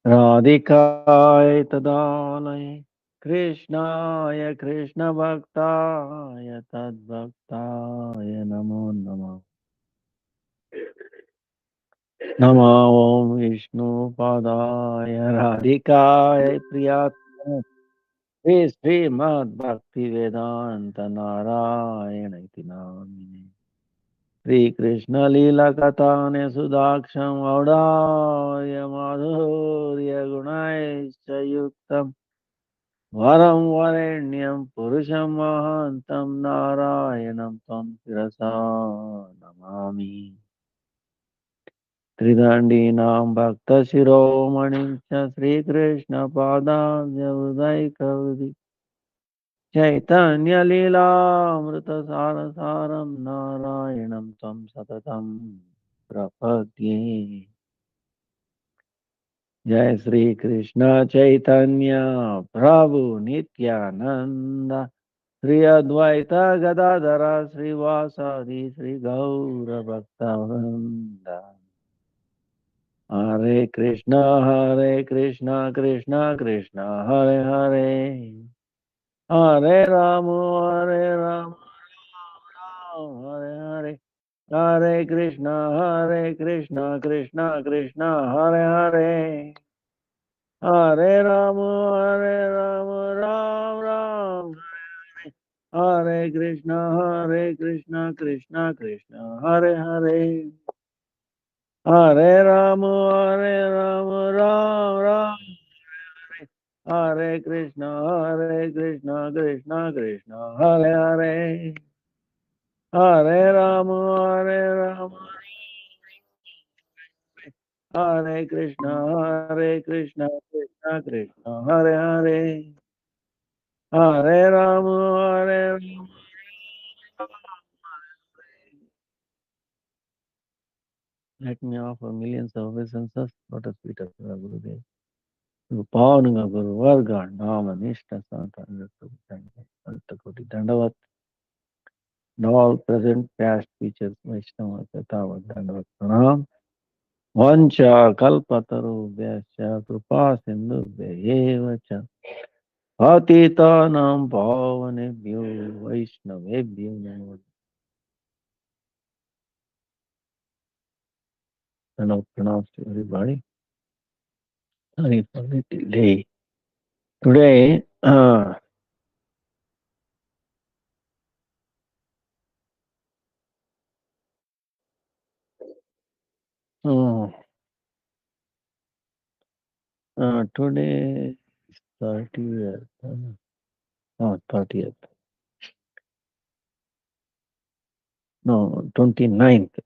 राधिकाय तदालये कृष्णाय कृष्णभक्ताय तद्भक्ताय नमो नमः। नमो ॐ विष्णुपादाय राधिकाय प्रियात्मने श्री श्रीमद्भक्तिवेदान्त नारायण इति नामिने। श्रीकृष्ण लीला कथाने सुदाक्षं औदार्य माधुर्य गुणैश्च युक्तम् वरं वरेण्यं पुरुषं महान्तं नारायणं तं शिरसा नमामि। त्रिदण्डीनां भक्तशिरोमणिं च श्रीकृष्णपादाब्जहृदयकरुणि चैतन्यलीलामृतसारसारं नारायणं तं सततं प्रपद्ये। जय श्री कृष्ण चैतन्य प्रभु नित्यानंद श्री अद्वैत गदाधर श्रीवासादि श्री गौर भक्तवृंद। हरे कृष्णा कृष्णा कृष्णा हरे हरे हरे राम हरे हरे हरे कृष्णा कृष्णा कृष्णा हरे हरे हरे राम राम राम हरे कृष्णा कृष्णा कृष्णा हरे हरे हरे राम राम राम हरे कृष्णा कृष्णा कृष्णा हरे हरे हरे राम हरे Krishna Krishna Krishna Hare Hare Hare Ram let me offer millions of obeisances, lotus feet of Gurudev. Pavananga Guru Varga Nama Nishta Santa Koti Dandavat and all present past features Vaishnava Tatavat Dandavat Pranam Vancha Kalpataru Vyasya Krupa Sindhu Vyevacha Atita Nam Pavanebhyo Vaishnavebhyo Namo. And of pronounced to everybody. Sorry for the delay. Today, uh, today is 30th. 30th. No, 29th.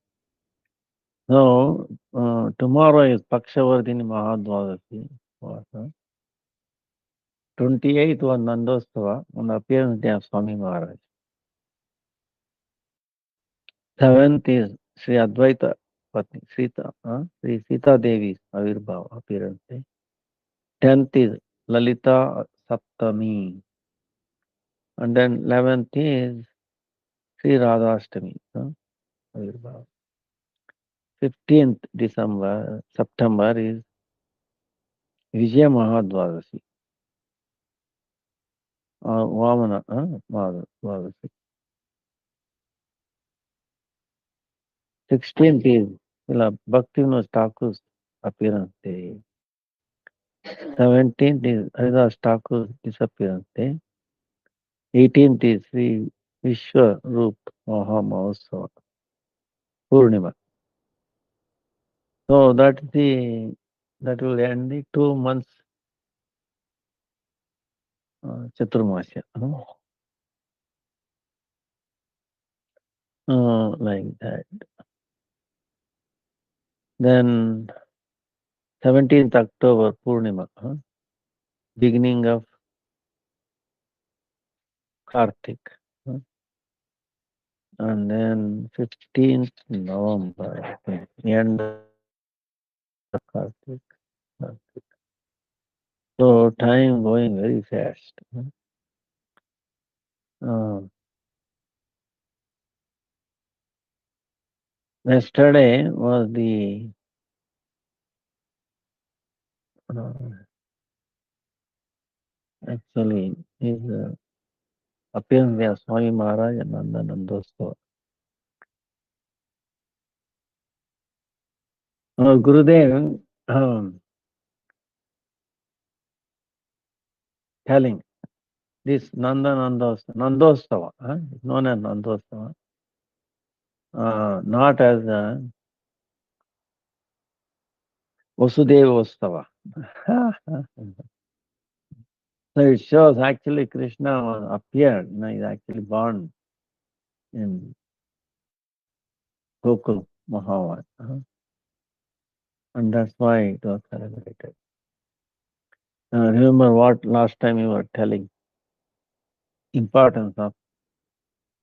So, tomorrow is Pakshavardhini Mahadvadasi. 28th was Nandostava on the appearance day of Swami Maharaj. 7th is Sri Advaita Patni, Sri Sita Devi's Avirbhava appearance day. 10th is Lalita Saptami. And then 11th is Sri Radhashtami. Avirbhava. 15th September is Vijaya Mahadvadasi. Vamana Mahadvadasi. 16th is Bhaktivinoda Thakur's appearance day. 17th is Haridas Thakur's disappearance day. 18th is Sri Vishwa Roop Maha Mahotsav Purnima. So that will end the 2 months Chaturmasya. Like that. Then 17th October Purnima, beginning of Kartik. And then 15th November, I think, end of Kartik. So time going very fast. Uh, Yesterday was the actually his appearance there, Swami Maharaj and Nandanandostava. Gurudev telling this Nandostava, it's known as Nandostava, not as Vasudevostava. So it shows actually Krishna appeared, he's actually born in Gokul Mahavat. And that's why it was celebrated. Remember what last time you were telling, importance of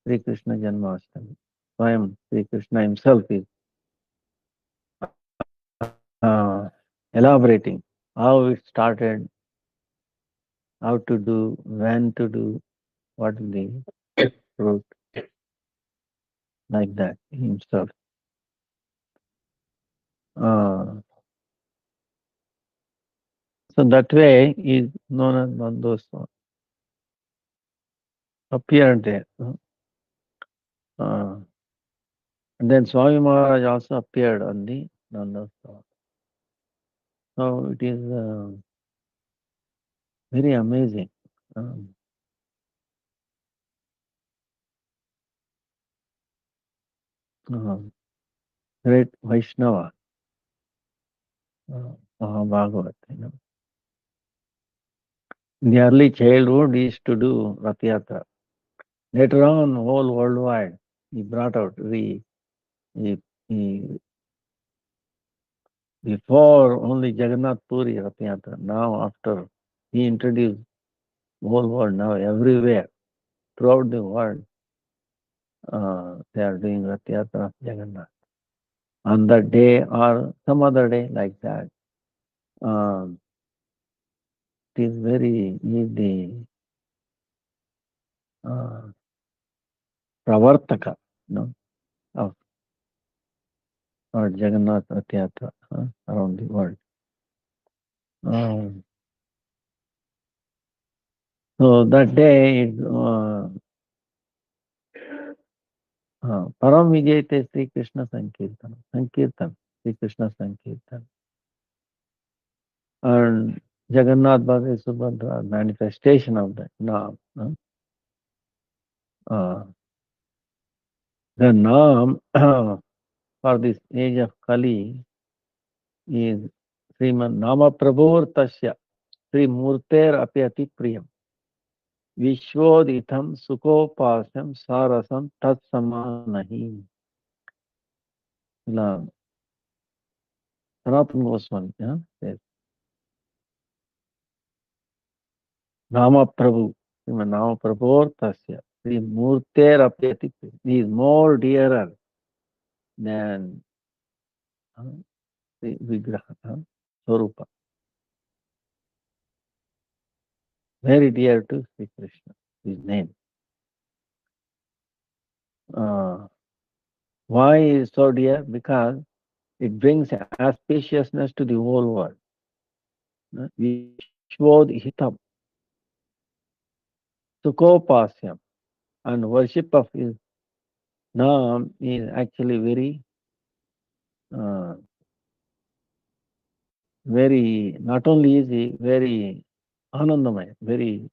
Sri Krishna Janmashtami. Swayam Sri Krishna himself is elaborating how it started, how to do, when to do, what is the route, like that himself. So that way is known as Nandostava. Appeared there. And then Swami Maharaj also appeared on the Nandostava. So it is very amazing. Great Vaishnava, Mahabhagavat. In the early childhood, he used to do Rath Yatra. Later on, whole worldwide, he brought out he before only Jagannath Puri Rath Yatra. Now, after he introduced whole world, now everywhere, throughout the world, they are doing Rath Yatra of Jagannath. On that day or some other day like that. It is very easy. Pravartaka, of Lord Jagannath Rath Yatra around the world. So that day, Param Vijayate Sri Krishna Sankirtan, Sri Krishna Sankirtan. And Jagannath Baladev Subhadra, manifestation of that Naam. The Naam for this age of Kali is Sriman Nama Prabhur Tasya Sri Murter Apyati Priyam Vishwoditham Sukopasam Sarasam Tat Samanahi. Sanatana Goswami says Nama Prabhu, Sriman Nama Prabhur Tasya Sri Murter Apyati Priyam. He is more dearer than the Vigraha, Swarupa. Very dear to Sri Krishna, his name. Why is so dear? Because it brings auspiciousness to the whole world. Vishwodhitam, Sukopasyam, and worship of his Naam is actually very, not only easy, very anandamaya, very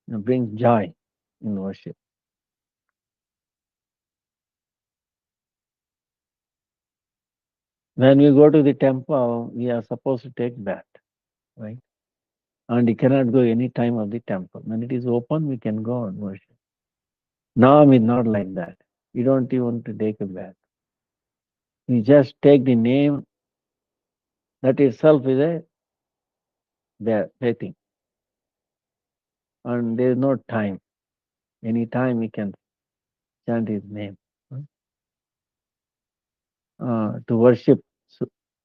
brings joy in worship. When we go to the temple, we are supposed to take bath, right? And you cannot go any time of the temple. When it is open, we can go and worship. Naam is not like that. You don't even want to take a bath. You just take the name. That itself is a bathing. And there is no time. Any time we can chant his name. To worship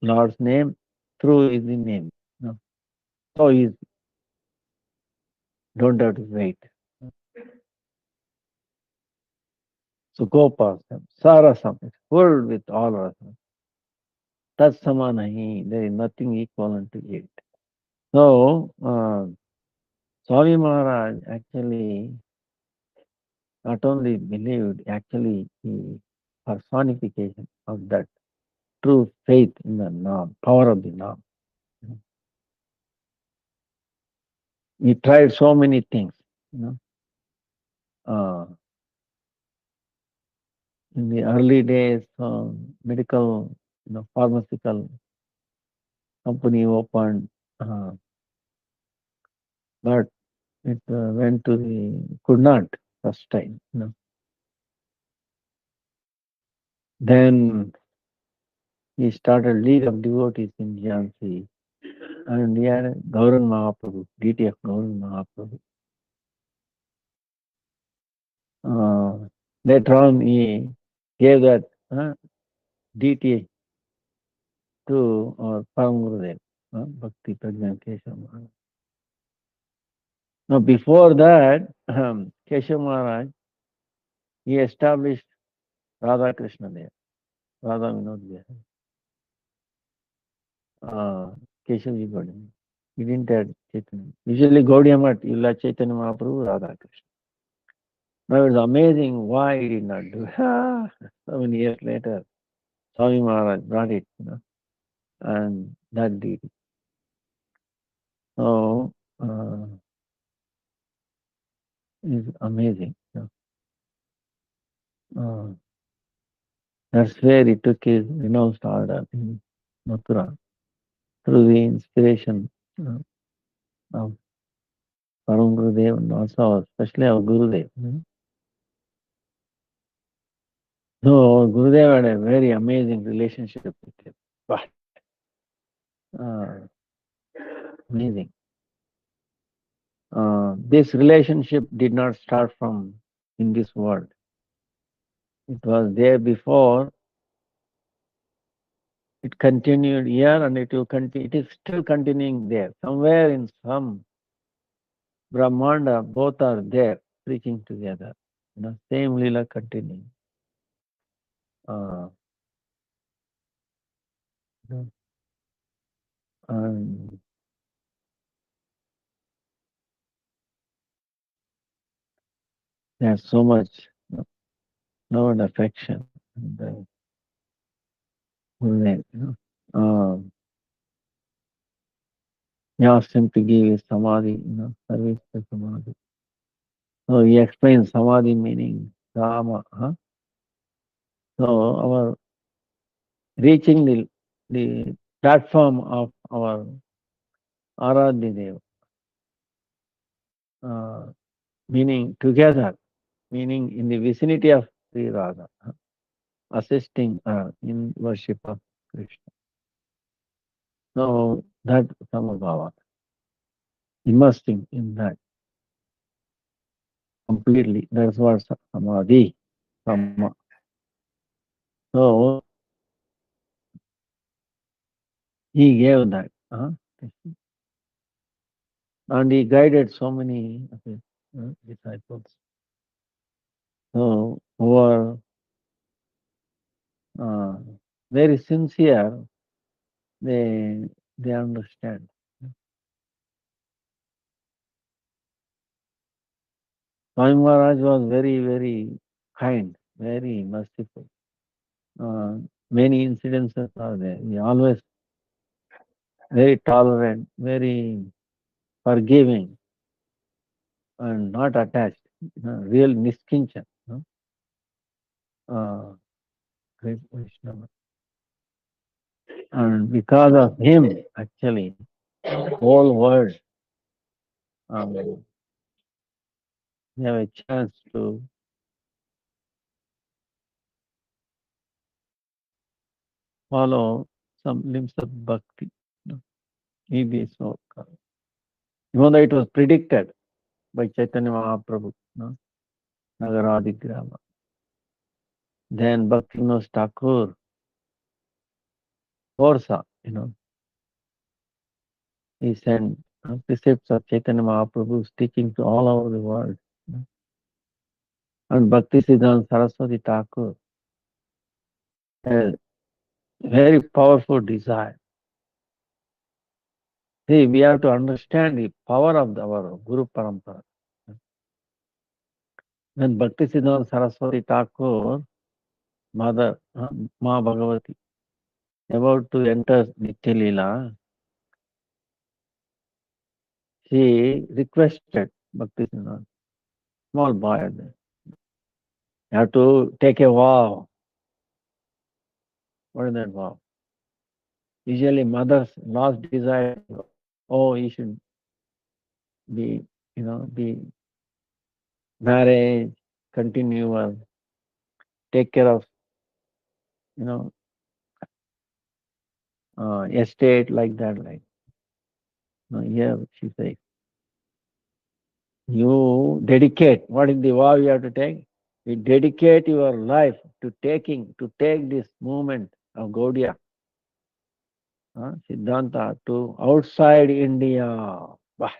Lord's name through his name. So easy. Don't have to wait. So Gopasam, Sarasam is filled with all rasam. Tat samanahi, there is nothing equivalent to it. So, Swami Maharaj actually not only believed, actually he personification of that true faith in the Nam, power of the Nam. He tried so many things, you know. In the early days, medical, pharmaceutical company opened, uh, but it went to the could not sustain. Then he started League of Devotees in Jhansi, and he had Gauran Mahaprabhu, DTF Gauran Mahaprabhu. Later on, he gave that DT to our Param Gurudev, Bhakti Prajna Keshav Maharaj. Now, before that, Keshav Maharaj, he established Radha Krishna there, Radha Vinod Vihar, Keshavji Gaudiya. He didn't have Chaitanya. Usually Gaudiya Math, you'll have Chaitanya Mahaprabhu, Radha Krishna. Now it's amazing why he did not do it. So many years later, Swami Maharaj brought it, and that did it. So, it's amazing. That's where he took his renounced order in Mathura through the inspiration of Param Gurudev and also especially of Gurudev. So Gurudev had a very amazing relationship with him. But, amazing. This relationship did not start from in this world. It was there before. It continued here and it will continue. It is still continuing there. Somewhere in some Brahmanda, both are there preaching together. Same lila continuing. And there's so much love and affection. And, he asked him to give his samadhi, service to samadhi. So he explains samadhi meaning Rama. So our reaching the platform of our Aradhya Deva, meaning together, meaning in the vicinity of Sri Radha, assisting in worship of Krishna. So that Samabhava, immersing in that completely. That's what Samadhi. So he gave that. And he guided so many of his disciples. So who are very sincere, they understand. Swami Maharaj was very, very kind, very merciful. Many incidences are there. He always very tolerant, very forgiving, and not attached. Real Niskinchan. Great Vaishnava. And because of him, actually, whole world we have a chance to follow some limbs of bhakti. Maybe so. Even though it was predicted by Chaitanya Mahaprabhu, Nagaradigrama. Then Bhaktivinoda Thakur, Orsa, he sent precepts of Chaitanya Mahaprabhu's teaching to all over the world. And Bhakti Siddhanta Saraswati Thakur has very powerful desire. See, we have to understand the power of our Guru Parampara. When Bhakti Siddhanta Saraswati Thakur, mother, Ma Bhagavati, about to enter Nitya Leela, she requested Bhakti Siddhanta, small boy, you have to take a vow. What is that vow? Usually mother's last desire, oh, you should be, be marriage, continue, take care of, you know, estate like that. Like, here she says, you dedicate. What is the vow you have to take? You dedicate your life to take this movement of Gaudiya, Siddhanta to outside India. Bah.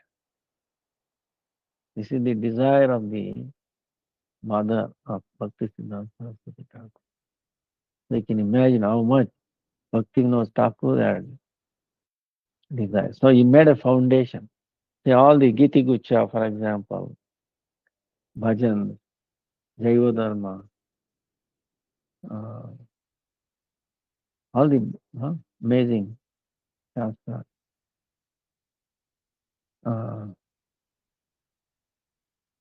This is the desire of the mother of Bhakti Siddhanta Saraswati Thakur. They can imagine how much Bhakti Vinod Thakur had desire. So he made a foundation. See, all the Giti Gucha, for example, Bhajan, Jaiva Dharma, uh, all the amazing Shastra, uh,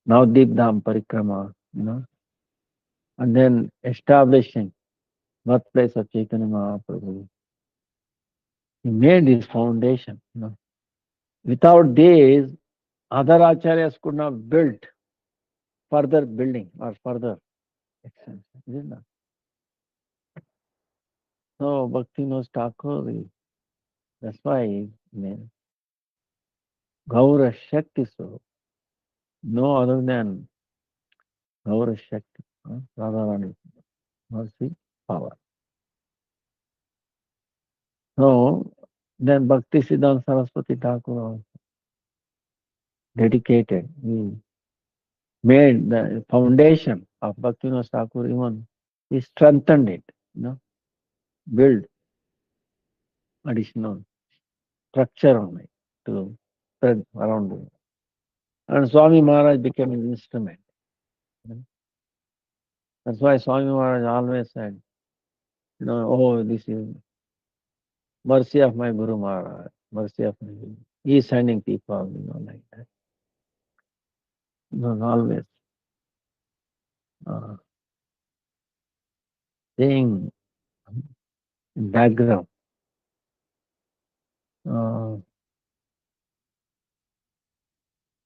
Navdeep Dham Parikrama, and then establishing birthplace of Chaitanya Mahaprabhu. He made this foundation. Without this, other acharyas could not build further building or further extension. Isn't it? So Bhakti knows Thakur is, that's why he made Gaura Shakti Swarup. No other than Gaura Shakti, Radharani, mercy, power. So then Bhakti Siddhanta Saraswati Thakur also dedicated. He made the foundation of Bhaktivinoda Thakur even. He strengthened it, build additional structure on it to spread around the world. And Swami Maharaj became an instrument. That's why Swami Maharaj always said, oh, this is mercy of my Guru Maharaj, mercy of my Guru. He is sending people, like that. Always saying in background.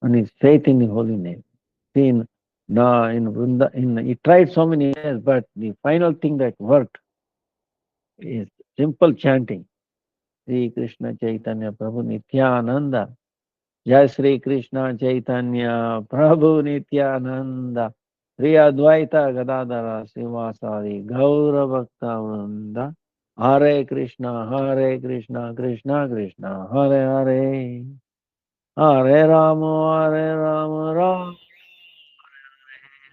And his faith in the holy name. See, in Vrinda, he tried so many years, but the final thing that worked is simple chanting. Sri Krishna Chaitanya Prabhu Nityananda. Jai Sri Krishna Chaitanya Prabhu Nityananda. Sri Advaita Gadadara Sivasari Gaura Bhakta Vrinda. Hare Krishna, Krishna Krishna, Hare Hare. Hare Rama, Rama.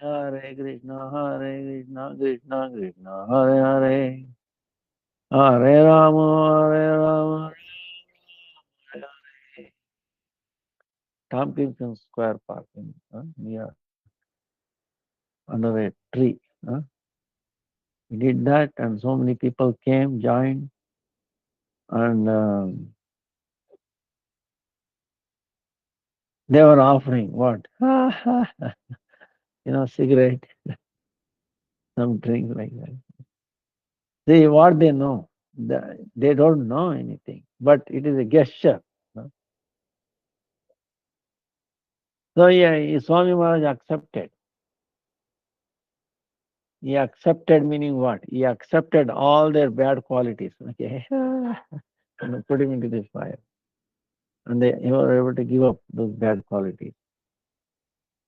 Hare Krishna, Krishna Krishna, Hare Hare. Hare Rama, Hare Hare. Tompkinson Square Park near under a tree. We did that, and so many people came, joined, and they were offering what? Cigarette, some drink like that. See what they know. They don't know anything, but it is a gesture. So yeah, Swami Maharaj accepted. He accepted meaning what? He accepted all their bad qualities. Okay, and put him into this fire, and they were able to give up those bad qualities.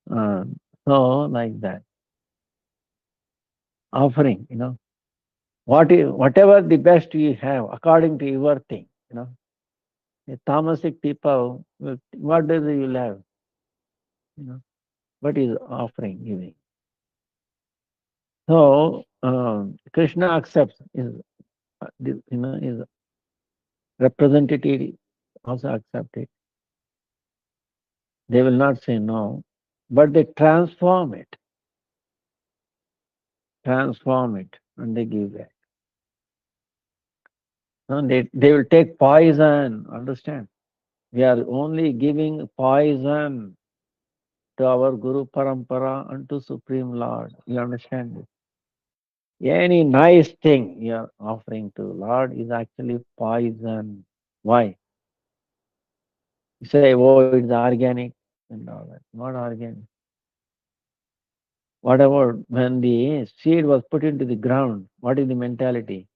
So like that, offering, whatever the best you have according to your thing, The tamasic people, what does you have? What is offering, giving? So Krishna accepts is representative also accept it. They will not say no, but they transform it, and they give back. No, they will take poison. Understand? We are only giving poison to our Guru Parampara and to Supreme Lord. You understand this? Any nice thing you are offering to Lord is actually poison. Why? You say, oh, it's organic and all that. Not organic. What about when the seed was put into the ground? What is the mentality?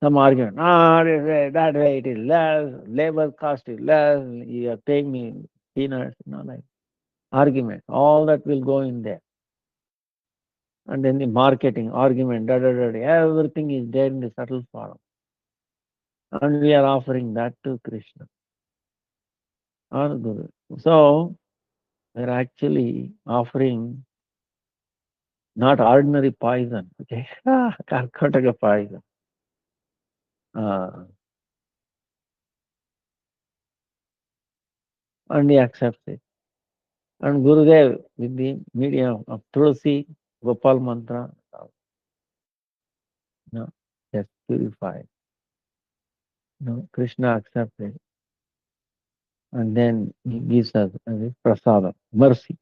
Some argument. Ah, that way it is less, labor cost is less, you are paying me peanuts, like argument. All that will go in there. And then the marketing, argument, everything is there in the subtle form. And we are offering that to Krishna, our Guru. So we are actually offering not ordinary poison, okay? Karkataka poison. And he accepts it. And Gurudev, with the medium of Tulsi, Gopal mantra, no, just purified. No, Krishna accepts it. And then he gives us a prasada, mercy,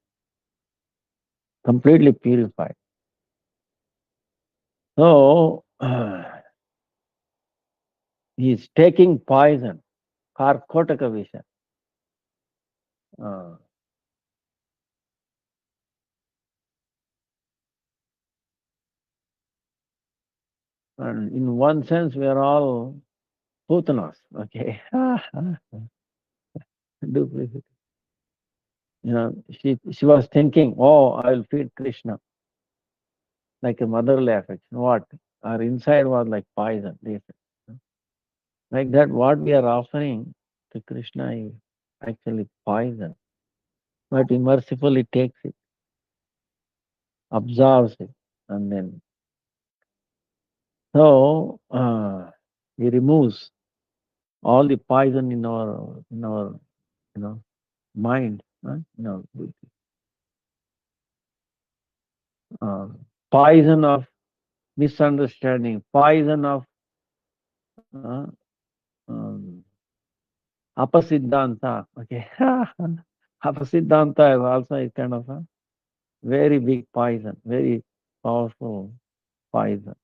completely purified. So, he is taking poison, Karkotaka Visha. And in one sense, we are all Putanas, okay? Duplicity. She was thinking, oh, I will feed Krishna like a motherly affection. What? Our inside was like poison. Like that, what we are offering to Krishna is actually poison. But he mercifully takes it, absorbs it, and then so he removes all the poison in our mind, poison of misunderstanding, poison of apasiddhanta. Okay, apasiddhanta is also a kind of a very big poison, very powerful poison.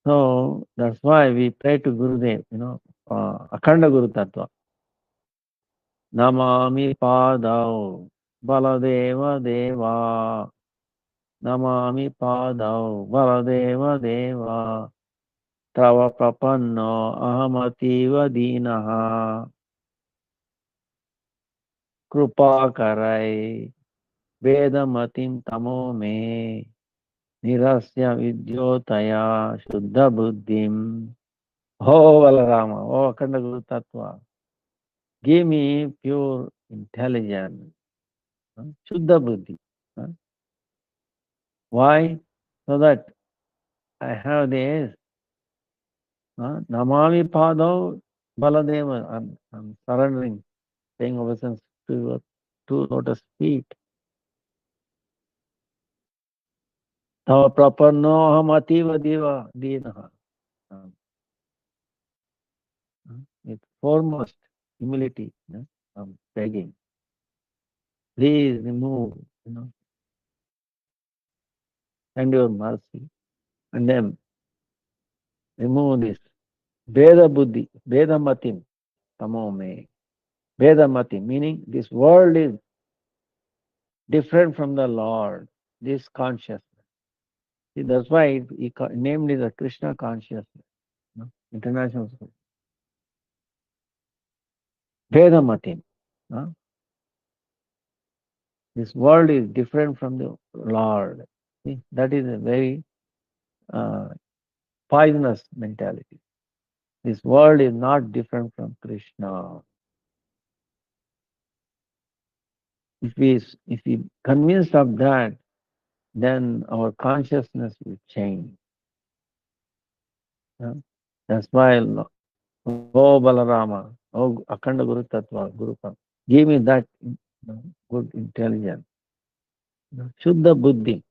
So that's why we pray to Gurudev, Akhanda Guru Tattva. Namami Padau Baladeva Deva. Namami Padau Baladeva Deva. Tava Prapanno Ahamativa Dinaha. Krupa Karai Vedamatim Tamo Me. Nirasya Vidyotaya Shuddha Buddhim. Oh Balarama, oh Akhanda Guru Tattva. Give me pure intelligence, Shuddha Buddhi. Why? So that I have this Namami Pado Baladeva. I'm surrendering, paying obeisance to your two lotus feet. Tava prapanno ahamativa deva dinaha. With foremost humility, I'm begging. Please remove, send your mercy. And then remove this Veda Buddhi, Veda Matim, Tamome. Veda Matim, meaning this world is different from the Lord, this consciousness. See, that's why he named it a Krishna consciousness, international school. Veda Matim. This world is different from the Lord. See, that is a very poisonous mentality. This world is not different from Krishna. If we convinced of that, then our consciousness will change. Yeah? That's why, oh Balarama, oh Akhanda Guru Tattva, Guru Kam, give me that good intelligence, Shuddha Buddhi.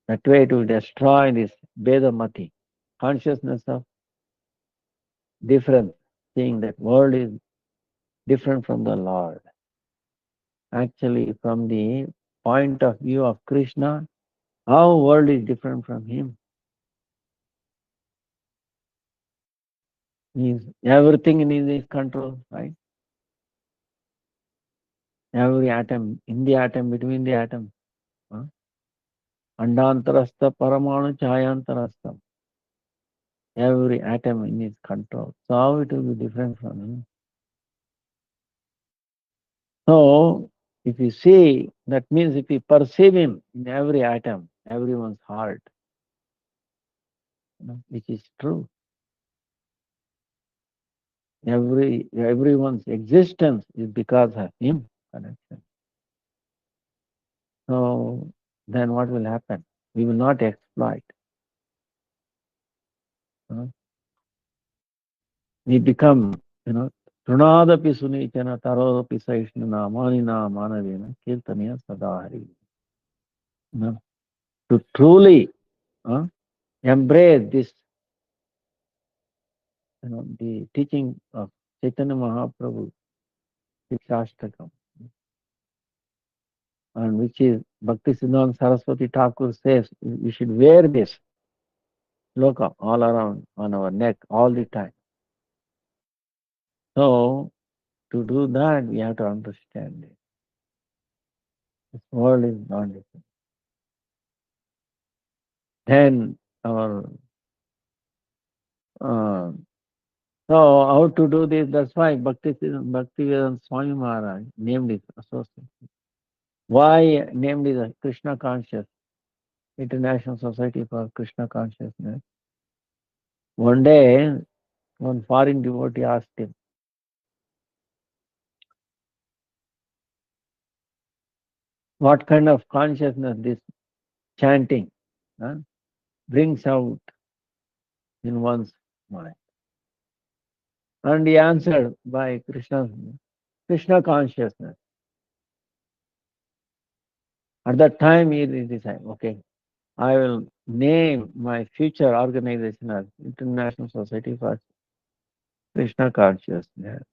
That way to destroy this Vedamati, consciousness of difference, seeing that world is different from the Lord. Actually, from the point of view of Krishna, our world is different from him. He's everything in his control, right? Every atom, in the atom, between the atom. Huh? Andantarastha paramanu chayantarastha. Every atom in his control. So how it will be different from him? So if you see, that means if you perceive him in every atom, everyone's heart, which is true. Everyone's existence is because of him. Connection. So then what will happen? We will not exploit. We become, Trunadapi Sunichana Tarodapi Saishnana Manina Manavina Kirtaniya Sadahari. To truly embrace this, the teaching of Chaitanya Mahaprabhu, Shikshashtakam, and which is Bhakti Siddhanta Saraswati Thakur says, we should wear this loka all around on our neck all the time. So, to do that, we have to understand it. This world is not different. Then our so how to do this? That's why Bhaktivedanta Swami Maharaj named it association. Why named it a Krishna Conscious International Society for Krishna Consciousness? One day, one foreign devotee asked him, what kind of consciousness this chanting brings out in one's mind? And he answered by Krishna consciousness. At that time, he decided, okay, I will name my future organization as International Society for Krishna Consciousness.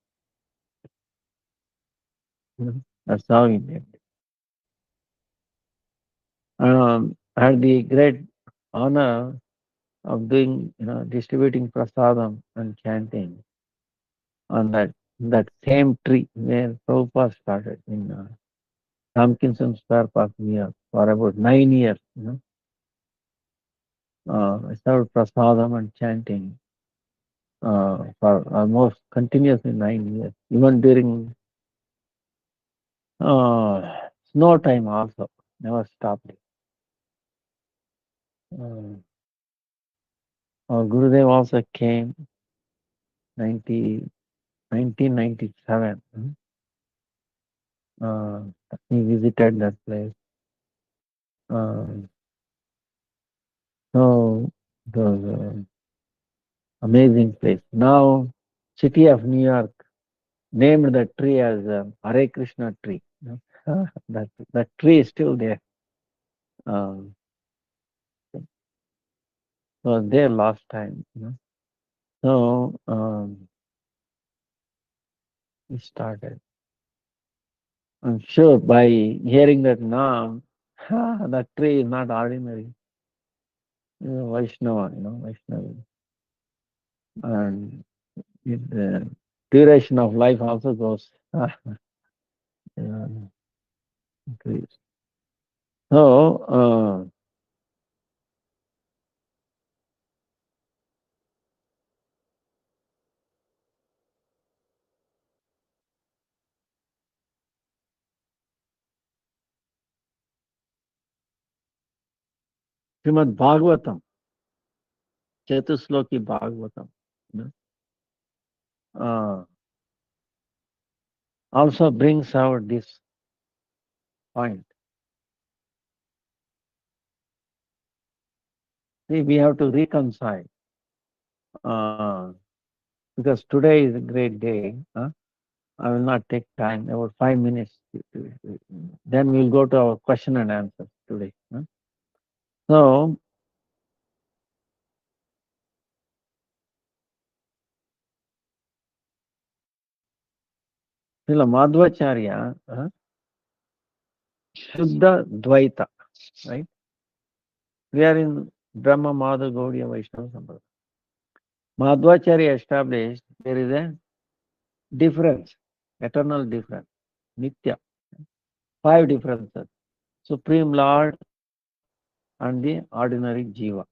That's how he named it. I had the great honor of doing, distributing prasadam and chanting on that same tree where Prabhupada started in Tompkinson Square Park here for about 9 years. I started prasadam and chanting for almost continuously 9 years, even during snow time also, never stopped it. Our Gurudev also came 1997. He visited that place. So it was an amazing place. Now, city of New York named the tree as Hare Krishna tree. That tree is still there. Was there last time. So we started. I'm sure by hearing that Naam, that tree is not ordinary. Vaishnava, Vaishnava. And the duration of life also goes increase. So, Srimad Bhagavatam, Chatusloki Bhagavatam, also brings out this point. See, we have to reconcile. Because today is a great day. I will not take time, about 5 minutes. Then we'll go to our question and answer today. So, Srila Madhvacharya, Shuddha Dvaita, right? We are in Brahma Madhva Gaudiya Vaishnava Sampradaya. Madhvacharya established there is a difference, eternal difference, Nitya, 5 differences. Supreme Lord and the ordinary Jiva,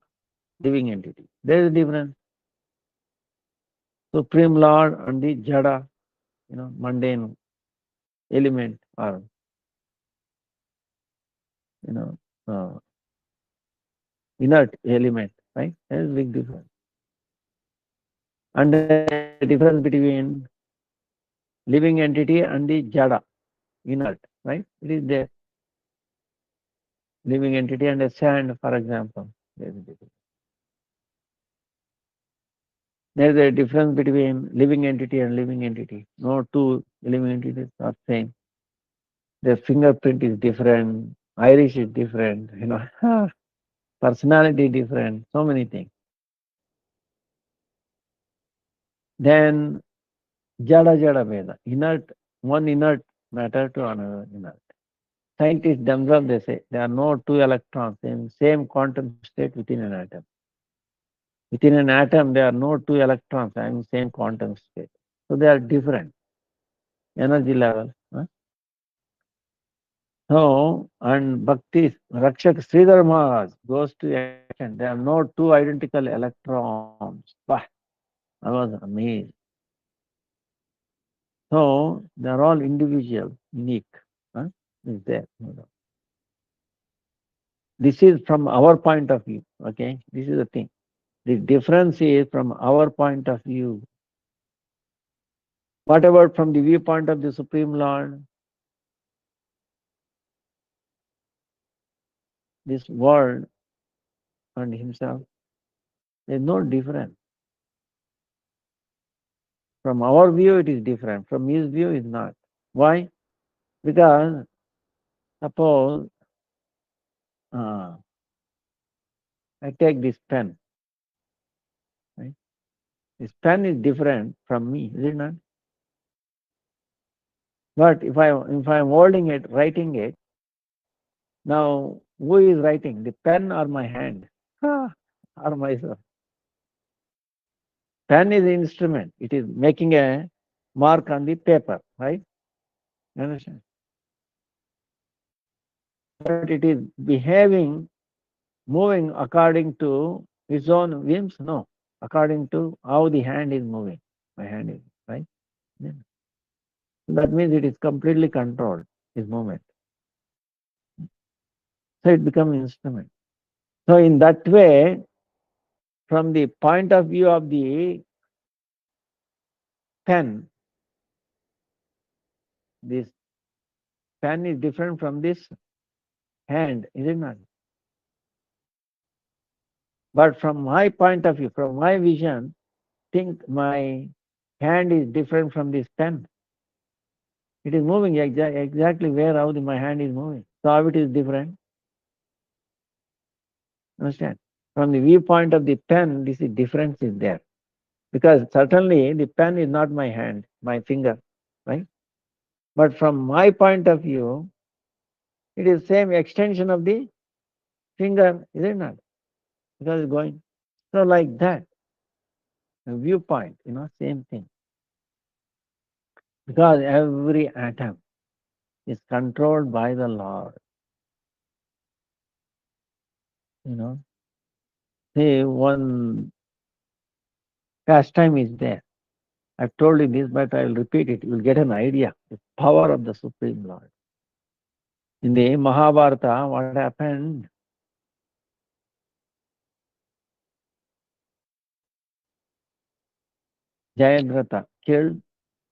living entity. There is a difference. Supreme Lord and the Jada, mundane element or, uh, inert element, right? There is a big difference. And the difference between living entity and the Jada, inert, right? It is there. Living entity and a sand, for example. There is a difference. There is a difference between living entity and living entity. No two living entities are same. Their fingerprint is different, iris is different, personality different, so many things. Then Jada Veda, inert, one inert matter to another inert. Scientists themselves, they say there are no two electrons in same quantum state within an atom. Within an atom, there are no two electrons in same quantum state. So they are different energy level. So, and Bhakti, Rakshak Sridhar Maharaj goes to extent, there are no two identical electrons. Bah, I was amazed. So, they are all individual, unique. Is there. This is from our point of view, okay? This is the thing. The difference is from our point of view. What about from the viewpoint of the Supreme Lord? This world and himself, there is no difference. From our view, it is different. From his view, it is not. Why? Because suppose I take this pen, right? This pen is different from me, is it not? But if I'm holding it, writing it, now who is writing? The pen or my hand? Or myself? Pen is the instrument. It is making a mark on the paper, right? You understand? But it is behaving, moving according to its own whims? No. According to how the hand is moving. My hand is, right? Yeah. That means it is completely controlled, its movement. So it becomes instrument. So in that way, from the point of view of the pen, this pen is different from this hand, is it not? But from my point of view, from my vision, think my hand is different from this pen. It is moving exactly where how my hand is moving. So how it is different? Understand? From the viewpoint of the pen, this is difference is there. Because certainly the pen is not my hand, my finger, right? But from my point of view, it is same extension of the finger, is it not? Because it's going. So like that, a viewpoint, same thing. Because every atom is controlled by the Lord. See, one pastime is there. I've told you this, but I'll repeat it. You'll get an idea. The power of the Supreme Lord. In the Mahabharata, what happened? Jayadratha killed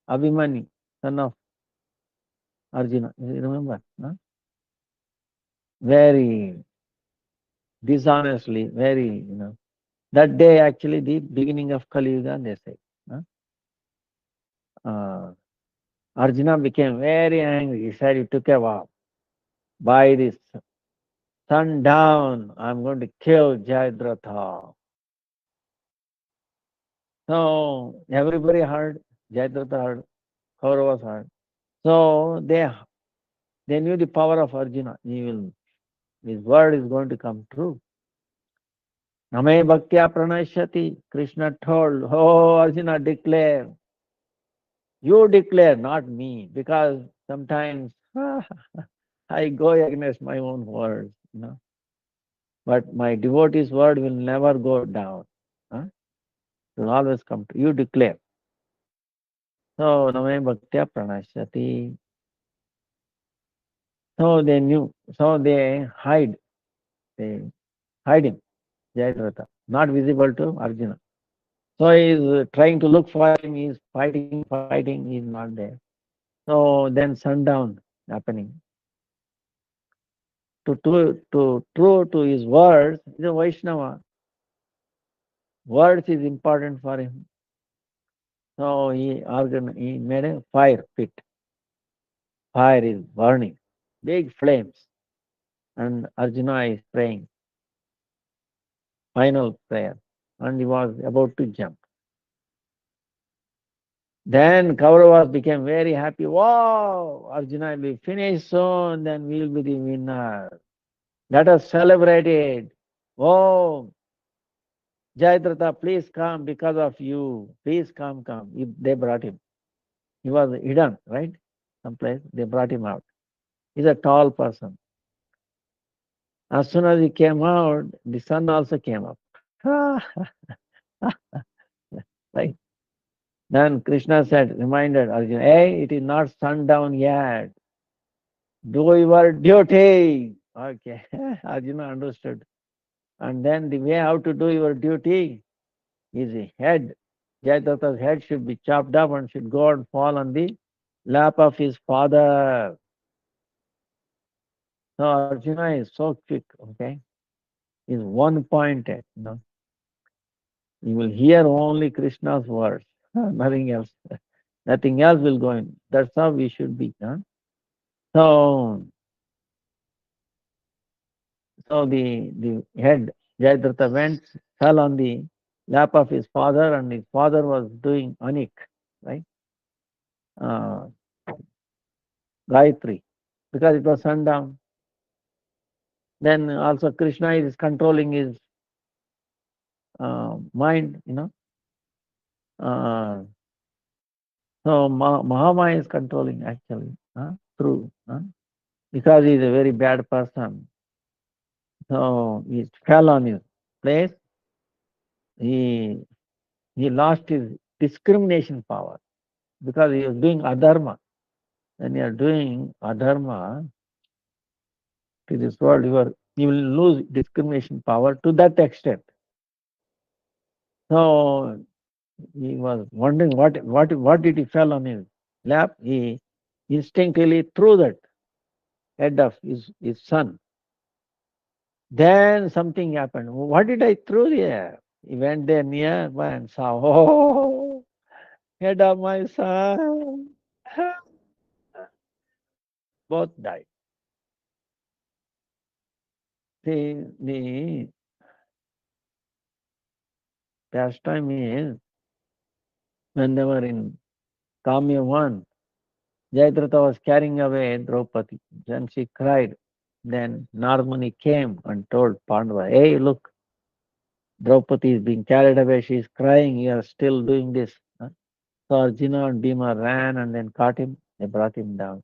Abhimanyu, son of Arjuna. You remember? Very dishonestly, very, that day actually the beginning of Kali Yuga, they say. Huh? Arjuna became very angry. He said, "You took a vow. By this sundown, I'm going to kill Jayadratha." So everybody heard, Jayadratha heard, Kauravas heard. So they knew the power of Arjuna. His word is going to come true. Name bhaktya pranashyati. Krishna told, "Oh, Arjuna, declare. You declare, not me, because sometimes I go against my own words. But my devotee's word will never go down. Huh? It will always come to you. Declare." So, Name bhaktya pranashyati. So they knew. So they hide. They hide him, Jayadratha, not visible to Arjuna. So he is trying to look for him. He is fighting. He is not there. So then sundown happening. To true to his words, he is a Vaishnava. Words is important for him. So he made a fire pit. Fire is burning, big flames, and Arjuna is praying, final prayer, and he was about to jump. Then Kauravas became very happy. Wow, Arjuna will be finished soon, then we will be the winner. Let us celebrate it. Oh, Jayadratha, please come because of you. Please come. They brought him. He was hidden, right? Someplace. They brought him out. He's a tall person. As soon as he came out, the sun also came up. Right? Then Krishna said, reminded Arjuna, hey, it is not sundown yet. Do your duty. Okay. Arjuna understood. And then the way how to do your duty is a head. Jayadratha's head should be chopped up and should go and fall on the lap of his father. So Arjuna is so quick, okay? He's one-pointed. You will hear only Krishna's words, nothing else. Nothing else will go in. That's how we should be. Huh? So the head, Jayadratha went, fell on the lap of his father, and his father was doing anik, right? Uh, Gayatri, because it was sundown. Then also Krishna is controlling his mind. So Mahamaya is controlling actually, through, because he is a very bad person. So he fell on his place. He lost his discrimination power because he was doing adharma. When you are doing adharma to this world, you will lose discrimination power to that extent. So he was wondering what did he fell on his lap. He instinctively threw that head of his son. Then something happened. What did I throw there? He went there nearby and saw, oh, head of my son. Both died. The pastime is when they were in Kamya 1, Jayadratha was carrying away Draupadi. Then she cried. Then Narmani came and told Pandava, hey, look, Draupadi is being carried away. She is crying. You are still doing this. Huh? So Arjuna and Bhima ran and then caught him. They brought him down.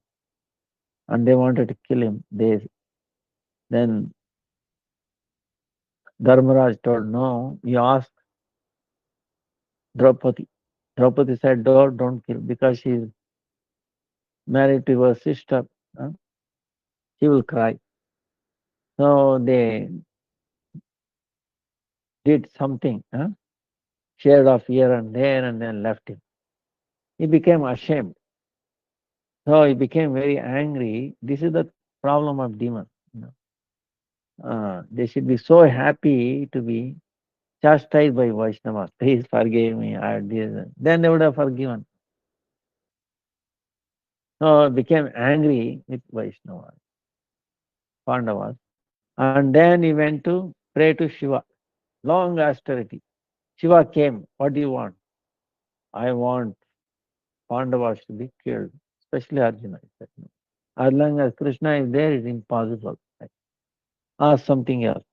And they wanted to kill him. Then Dharmaraj told, no, you ask Draupadi. Draupadi said, don't kill, because she is married to her sister. Huh? She will cry. So they did something, shaved off here and there, and then left him. He became ashamed. So he became very angry. This is the problem of demons. They should be so happy to be chastised by Vaishnavas. Please forgive me. I did. Then they would have forgiven. So became angry with Vaishnavas, Pandavas. And then he went to pray to Shiva. Long austerity. Shiva came. What do you want? I want Pandavas to be killed, especially Arjuna. He said, "No. As long as Krishna is there, it's impossible. Ask something else."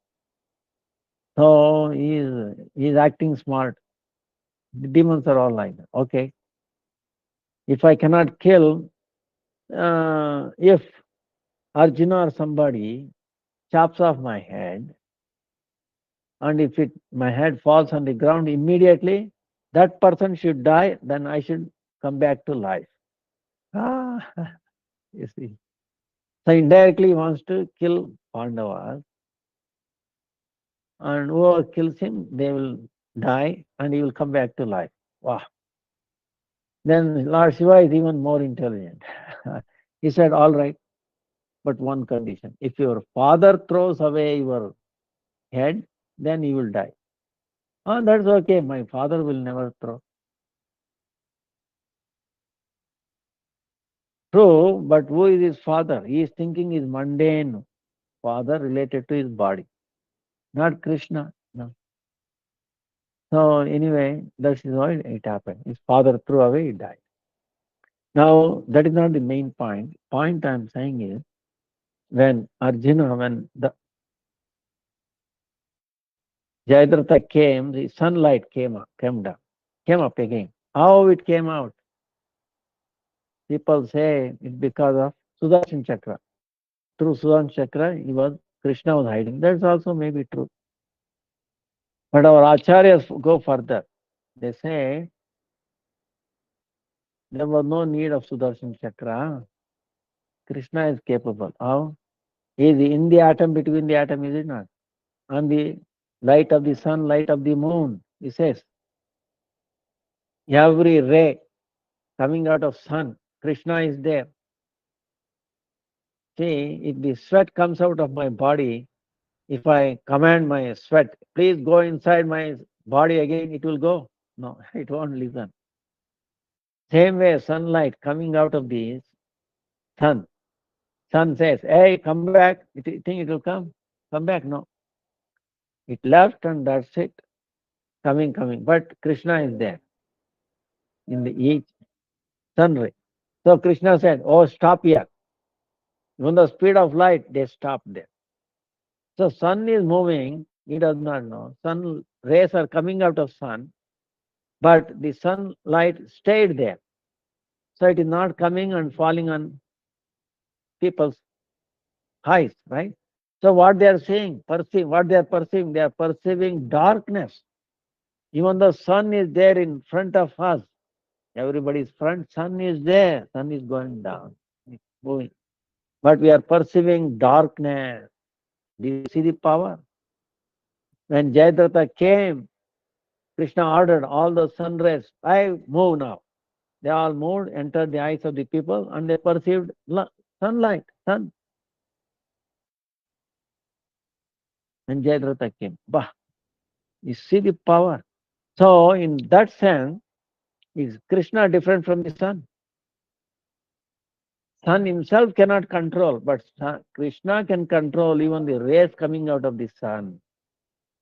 So he is acting smart. The demons are all like that. Okay, if I cannot kill, if Arjuna or somebody chops off my head, and if my head falls on the ground immediately, that person should die, then I should come back to life. Ah, you see. So indirectly he wants to kill Pandavas, and whoever kills him, they will die, and he will come back to life. Wow. Then Lord Shiva is even more intelligent. He said, all right, but one condition. If your father throws away your head, then you will die. Oh, that's okay. My father will never throw. True, but who is his father? He is thinking his mundane father related to his body, not Krishna. No. So anyway, that's why it happened. His father threw away, he died. Now, that is not the main point. Point I'm saying is when Arjuna, when the Jayadratha came, the sunlight came down, came up again. How it came out? People say it's because of Sudarshan Chakra. Through Sudarshan Chakra, Krishna was hiding. That's also maybe true. But our acharyas go further. They say there was no need of Sudarshan Chakra. Krishna is capable. How? He is in the atom, between the atom, is it not? On the light of the sun, light of the moon, he says. Every ray coming out of sun, Krishna is there. See, if the sweat comes out of my body, if I command my sweat, please go inside my body again, it will go. No, it won't listen. Same way, sunlight coming out of the sun. Sun says, hey, come back. You think it will come? Come back? No. It left and that's it. Coming. But Krishna is there in each sun ray. So Krishna said, oh, stop here. When the speed of light, they stop there. So sun is moving, he does not know. Sun rays are coming out of sun, but the sunlight stayed there. So it is not coming and falling on people's eyes, right? So what they are saying, what they are perceiving darkness. Even the sun is there in front of us. Everybody's front, sun is there. Sun is going down, it's moving. But we are perceiving darkness. Do you see the power? When Jayadratha came, Krishna ordered all the sun rays, I move now. They all moved, entered the eyes of the people, and they perceived sunlight, sun. When Jayadratha came, bah, you see the power. So in that sense, is Krishna different from the sun? Sun himself cannot control, but Krishna can control even the rays coming out of the sun.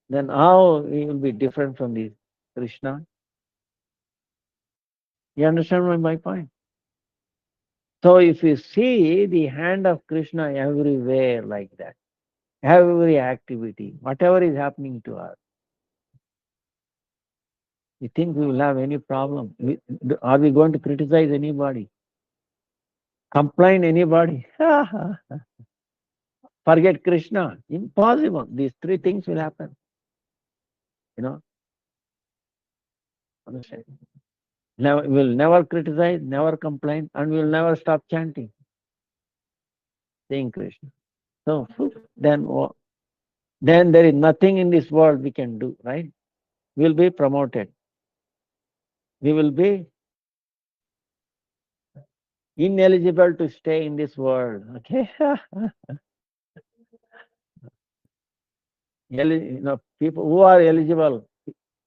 Then how he will be different from the Krishna? You understand my point? So if you see the hand of Krishna everywhere like that, every activity, whatever is happening to us, you think we will have any problem? Are we going to criticize anybody? Complain anybody? Forget Krishna. Impossible. These three things will happen. You know, understand? Never, we'll never criticize, never complain, and we'll never stop chanting, saying Krishna. So then there is nothing in this world we can do, right? We'll be promoted. We will be ineligible to stay in this world. Okay? People who are eligible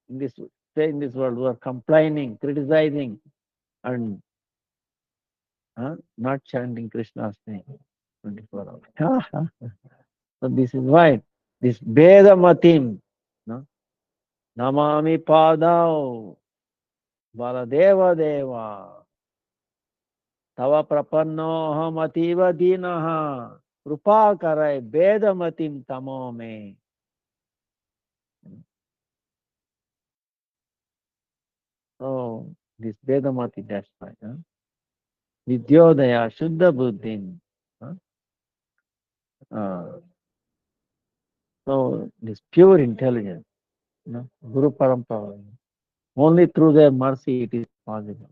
in this stay in this world, who are complaining, criticizing, and not chanting Krishna's name 24 hours. So this is why this Veda Matim, no? Namami Padao Baladeva Deva Tava Prapannoham Ativa Dinaha Krupa Karai Veda Matim Tamo Me. So this Veda Mati, that's why. Vidyodaya Shuddha Buddhin. So this pure intelligence, Guru Parampara. Only through their mercy it is possible.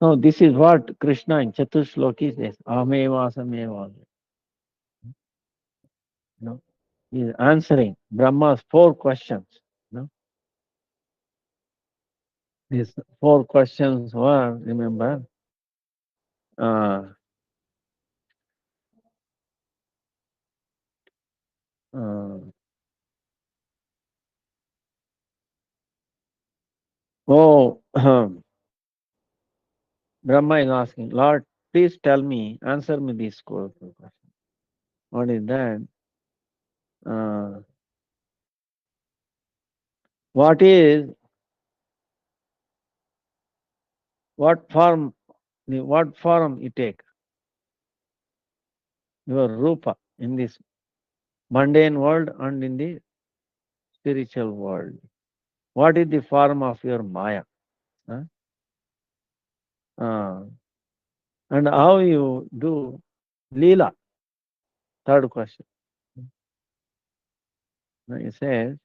So this is what Krishna in Chatusloki says, Ameva Sameva. He is answering Brahma's 4 questions. These 4 questions were, remember, uh, uh, Brahma is asking, Lord, please tell me, answer me these 4 questions. What is that? What form you take? Your rupa in this mundane world and in the spiritual world. What is the form of your maya? Huh? And how you do lila? 3rd question. He says,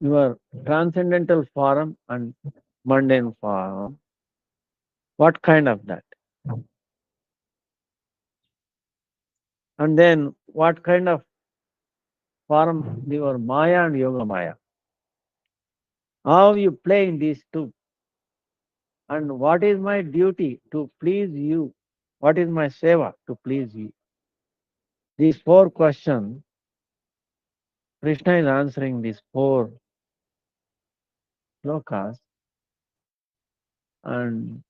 your transcendental form and mundane form, what kind of that? And then what kind of form your maya and yoga maya? How you play in these 2? And what is my duty to please you? What is my seva to please you? These 4 questions, Krishna is answering these 4 slokas, and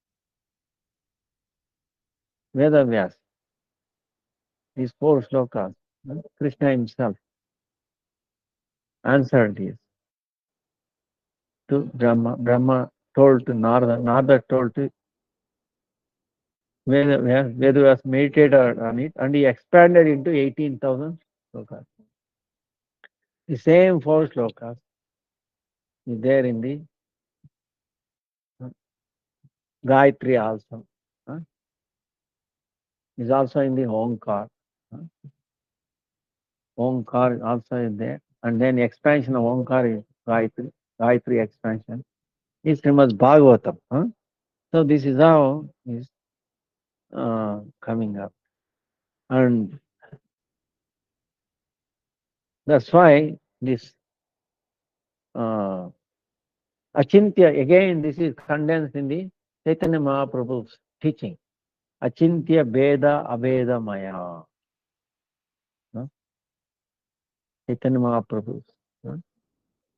Veda Vyas, these 4 slokas, Krishna himself answered these to Brahma. Brahma told to Narada, Narada told to Veda Vyas meditated on it, and he expanded into 18,000 slokas. The same 4 slokas is there in the Gayatri also. Is also in the Omkar. Omkar also is there. And then expansion of Omkar is Gayatri. Gayatri expansion is Srimad Bhagavatam. So this is how is coming up. And that's why this Achintya, again, this is condensed in the Chaitanya Mahaprabhu's teaching. Achintya Beda Abeda Maya. Chaitanya Mahaprabhu's.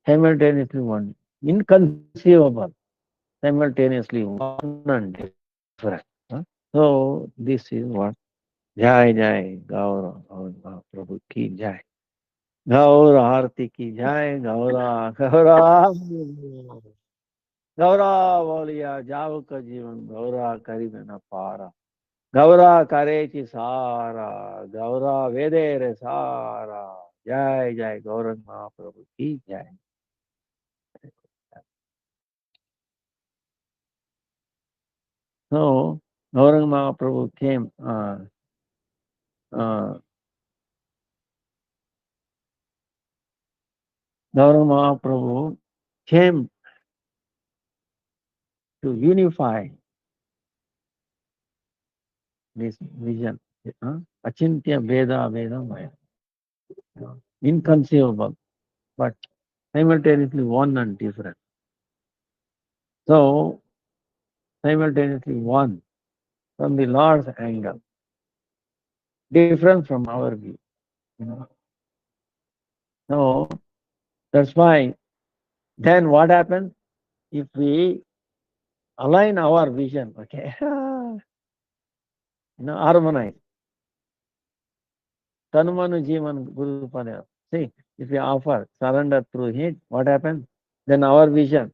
Simultaneously one. Inconceivable. Simultaneously one and different. So this is what Jai Jai Gaura Mahaprabhu ki Jai. Gaura Arti ki Jai. Gaura Gaura Volia Javuka Jivan Gaura Karibena Para. Gaura Karechi Sara. Gaura Vedere Sara. Jai Jai Gaurang Mahaprabhu ki Jai. So Gaurang Mahaprabhu came. Gaurang Mahaprabhu came to unify this vision. Achintya Veda Veda Maya. Inconceivable, but simultaneously one and different. So, simultaneously one from the Lord's angle, different from our view. You know? So, that's why then what happens if we align our vision, okay? Harmonize. Tanumanu Jeevan Guru Pada. See, if we offer surrender through it, what happens? Then our vision,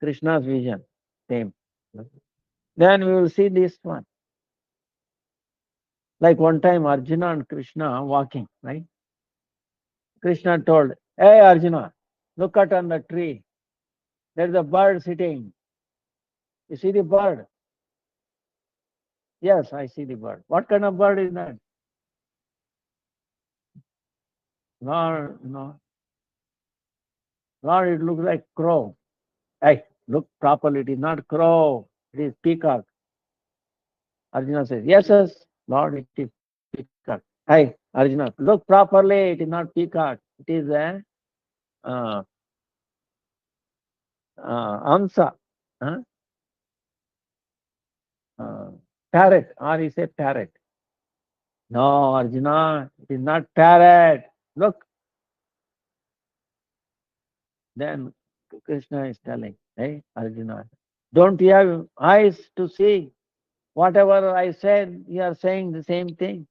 Krishna's vision, same. Then we will see this one. Like one time Arjuna and Krishna walking, right? Krishna told, "Hey Arjuna, look at on the tree. There's a bird sitting. You see the bird?" "Yes, I see the bird." "What kind of bird is that?" "Lord, no. Lord, it looks like crow." "Hey, look properly. It is not crow. It is peacock." Arjuna says, "Yes, yes, Lord, it is peacock." "Hey, Arjuna, look properly. It is not peacock. It is a uh, amsa, huh? uh, parrot, or he said parrot." "No, Arjuna, it is not parrot. Look." Then Krishna is telling, "Hey, Arjuna, don't you have eyes to see? Whatever I said, you are saying the same thing."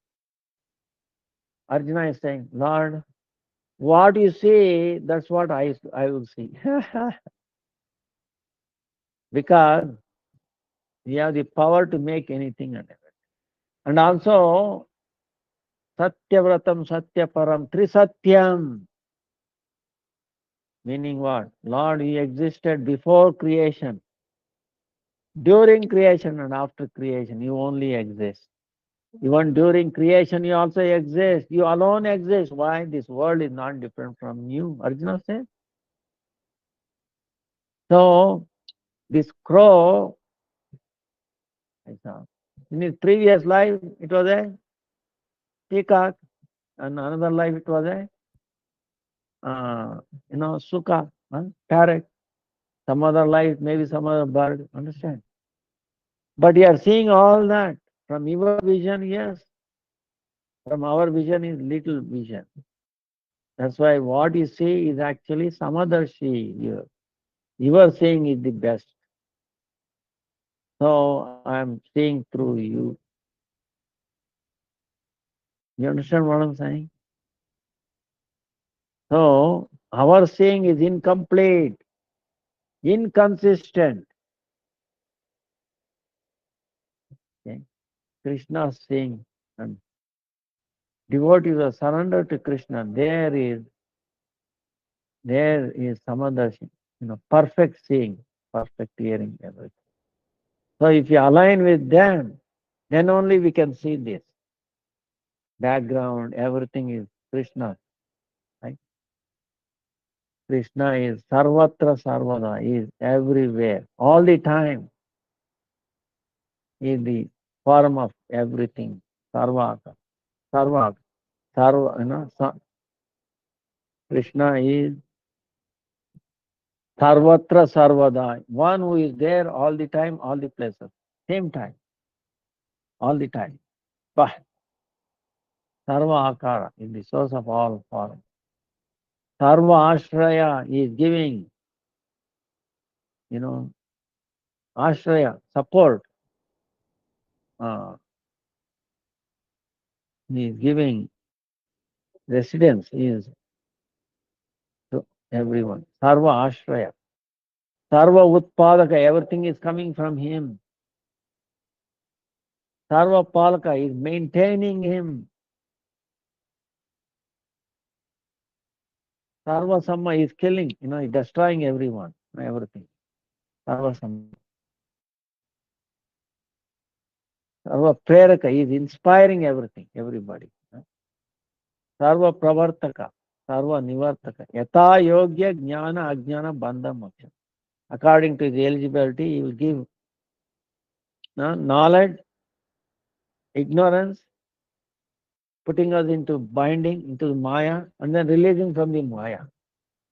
Arjuna is saying, "Lord, what you see, that's what I will see." Because we have the power to make anything and everything. And also, Satyavratam Satyaparam Trisatyam. Meaning what? Lord, you existed before creation. During creation and after creation, you only exist. Even during creation, you also exist. You alone exist. Why? This world is not different from you, Arjuna said. So, this crow, I saw, in his previous life, it was a peacock, and another life, it was a, suka, parrot. Some other life, maybe some other bird, understand? But you are seeing all that. From your vision, yes. From our vision is little vision. That's why what you see is actually some other see. You are saying is the best. So I'm seeing through you. You understand what I'm saying? So our seeing is incomplete, inconsistent. Okay? Krishna's seeing and devotees are surrendered to Krishna. There is some other, perfect seeing, perfect hearing, everything. So if you align with them, then only we can see this. Background, everything is Krishna. Right? Krishna is Sarvatra Sarvada, is everywhere, all the time, is the form of everything. Sarvaka, Sarvaka, Sarva, Krishna is Sarvatra Sarvada, one who is there all the time, all the places, same time, all the time. But Sarva Akara is the source of all forms. Sarva Ashraya is giving, Ashraya, support. He is giving residence is to everyone. Sarva Ashraya. Sarva Utpadaka, everything is coming from him. Sarva Palaka is maintaining him. Sarva Samma is killing, is destroying everyone, everything. Sarva Samma. Sarva Preraka is inspiring everything, everybody. Sarva Pravartaka, Sarva Nivartaka. Yata Yogya Jnana Ajnana Bandha Moksha. According to his eligibility, he will give knowledge, ignorance, putting us into binding, into the Maya, and then releasing from the Maya.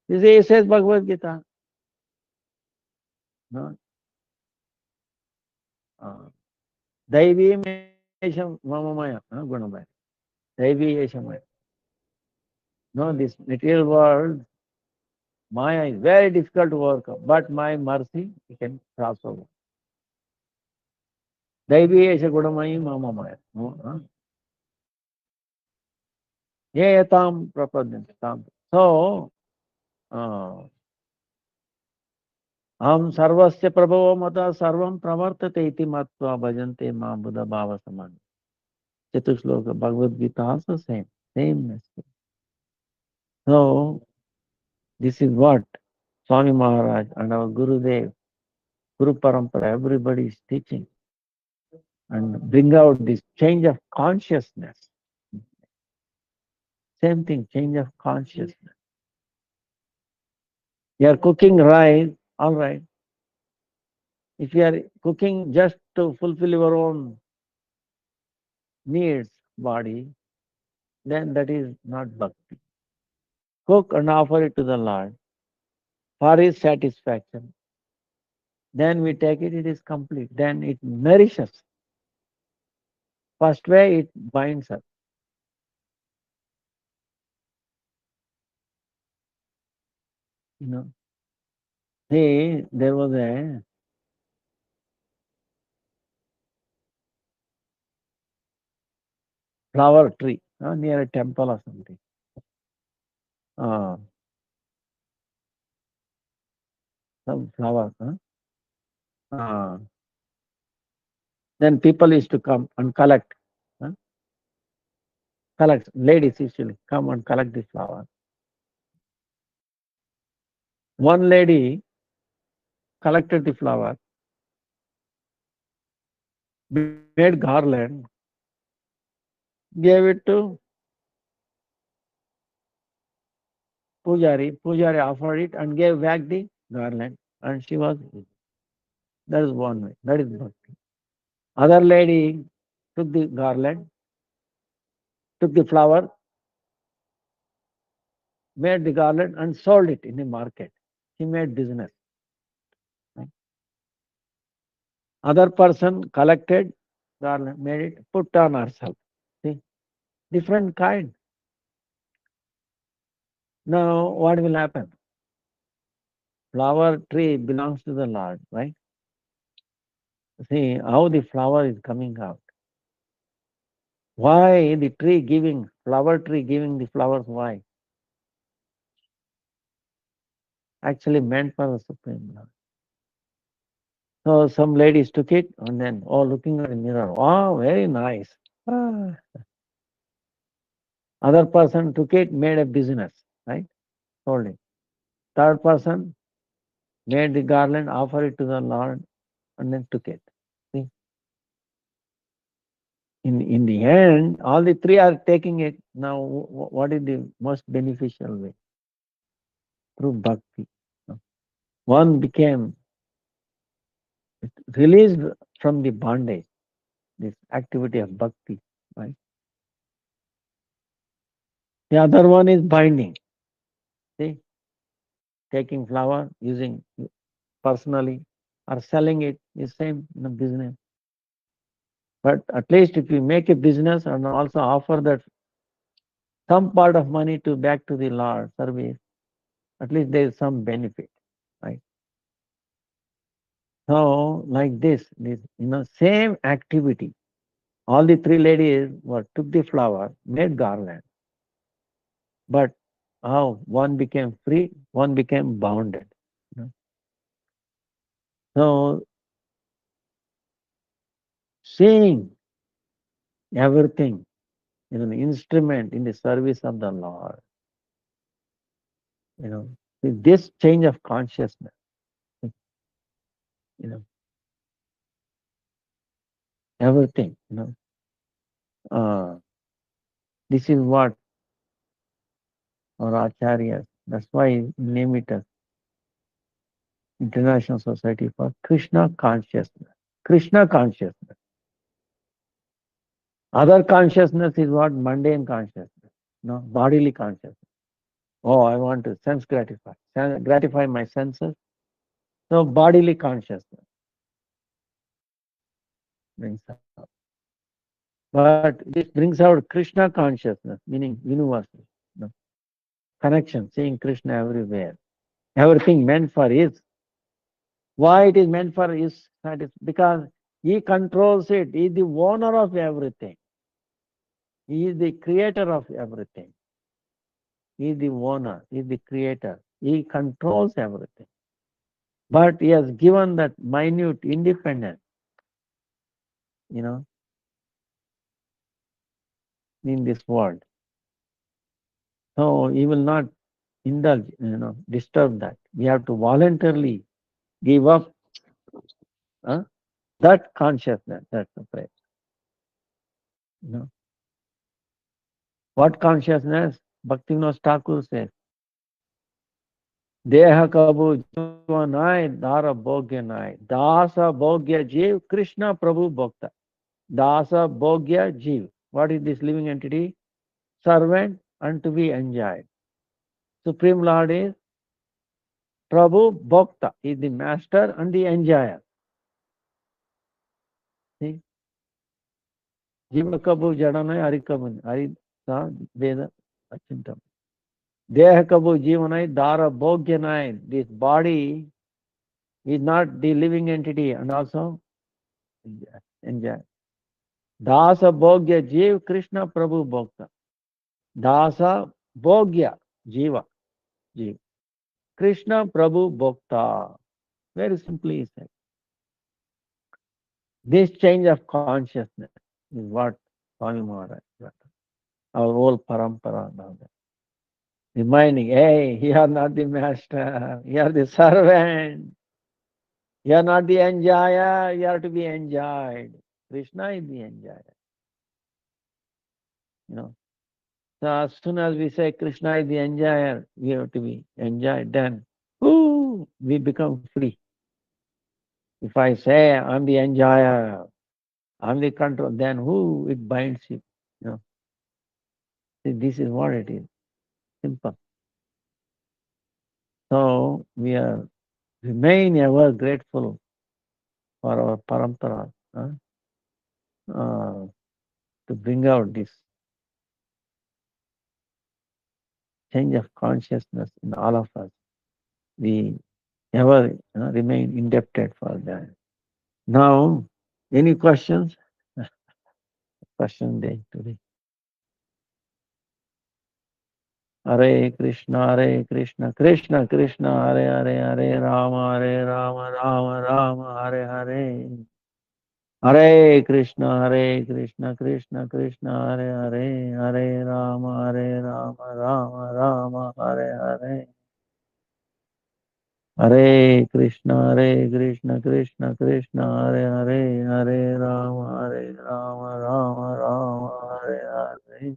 This says Bhagavad Gita. No? Daivimesham mamamaya, Gunamaya. Daiviyeshamaya. No, this material world, Maya is very difficult to overcome, but my mercy, we can cross over. Daiviyesha Gunamayi mamamaya. Yetam prapadantam. So, हम सर्वस्य प्रभवो मता सर्वं प्रवर्तते इति मत्वा भजन्ते मां बुद्ध भाव समान. Chatusloka Bhagavad Gita also same message. So this is what Swami Maharaj and our Gurudev, Guru Parampara, everybody is teaching and bring out this change of consciousness. Same thing, change of consciousness. You are cooking rice, all right. If you are cooking just to fulfill your own needs, body, then that is not bhakti. Cook and offer it to the Lord for his satisfaction. Then we take it, it is complete. Then it nourishes. First way, it binds us. You know. See, there was a flower tree near a temple or something. Some flowers. Then people used to come and collect. Collect. Ladies usually come and collect the flower. One lady collected the flower, made garland, gave it to Pujari. Pujari offered it and gave back the garland, and she was. That is one way. That is bhakti. Other lady took the garland, took the flower, made the garland and sold it in the market. She made business. Right? Other person collected garland, made it, put on herself. See, different kind. Now, what will happen? Flower tree belongs to the Lord, right? See how the flower is coming out. Why the tree giving, flower tree giving the flowers, why? Actually meant for the Supreme Lord. So some ladies took it and then, looking at the mirror, wow, very nice. Other person took it, made a business, right? Sold it. Third person made the garland, offered it to the Lord, and then took it. See? In the end, all the three are taking it. Now, what is the most beneficial way? Through bhakti. One became released from the bondage, this activity of bhakti, right? The other one is binding. See, taking flower, using personally, or selling it is same in a business. But at least if you make a business and also offer that some part of money to back to the Lord service, at least there is some benefit, right? So like this, same activity. All the three ladies took the flower, made garland, but how one became free, one became bounded. So seeing everything is an instrument in the service of the Lord. With this change of consciousness, everything, this is what our acharyas, that's why name it as International Society for Krishna Consciousness. Krishna consciousness. Other consciousness is what? Mundane consciousness, bodily consciousness. Oh, I want to sense gratify my senses. So bodily consciousness brings out. But this brings out Krishna consciousness, meaning universal. You know, connection, seeing Krishna everywhere. Everything meant for is. Why it is meant for is? That is because he controls it. He is the owner of everything. He is the creator of everything. He is the owner. He is the creator. He controls everything. But he has given that minute independence, you know, in this world. So he will not indulge, disturb that. We have to voluntarily give up that consciousness. That's the prayer. You know, what consciousness? Bhaktivinoda Thakur says, Deha kabu jivanai, dara bhogya nai. Dasa bhogya jiv, Krishna Prabhu bhakta. Dasa bhogya jiv. What is this living entity? Servant and to be enjoyed. Supreme Lord is Prabhu Bhakta, is the master and the enjoyer. See? Jiva kabu jadanai harikabu. Harisa Veda Achintam. Deha kabu jivanai, dara bhogya nai. This body is not the living entity and also enjoy. Dasa bhogya jiv, Krishna Prabhu Bhakta. Dasa bhogya jiva, jiv. Krishna Prabhu Bhakta. Very simply he said. This change of consciousness is what Swami Maharaj got. Our whole parampara now. Reminding, hey, you are not the master, you are the servant. You are not the enjoyer, you are to be enjoyed. Krishna is the enjoyer. You know. So as soon as we say Krishna is the enjoyer, we have to be enjoyed, then we become free. If I say I'm the enjoyer, I'm the control, then it binds you. You know. See, this is what it is. Simple. So we are remain ever grateful for our parampara to bring out this change of consciousness in all of us. We ever remain indebted for that. Now, any questions? Question day today. Hare Krishna, Krishna Krishna, Hare Hare Rama, Rama, Hare Hare. Hare Krishna, Krishna Krishna, Hare Rama, Rama, Hare Hare. Hare Krishna, Krishna Krishna, Hare Rama, Rama, Hare Hare.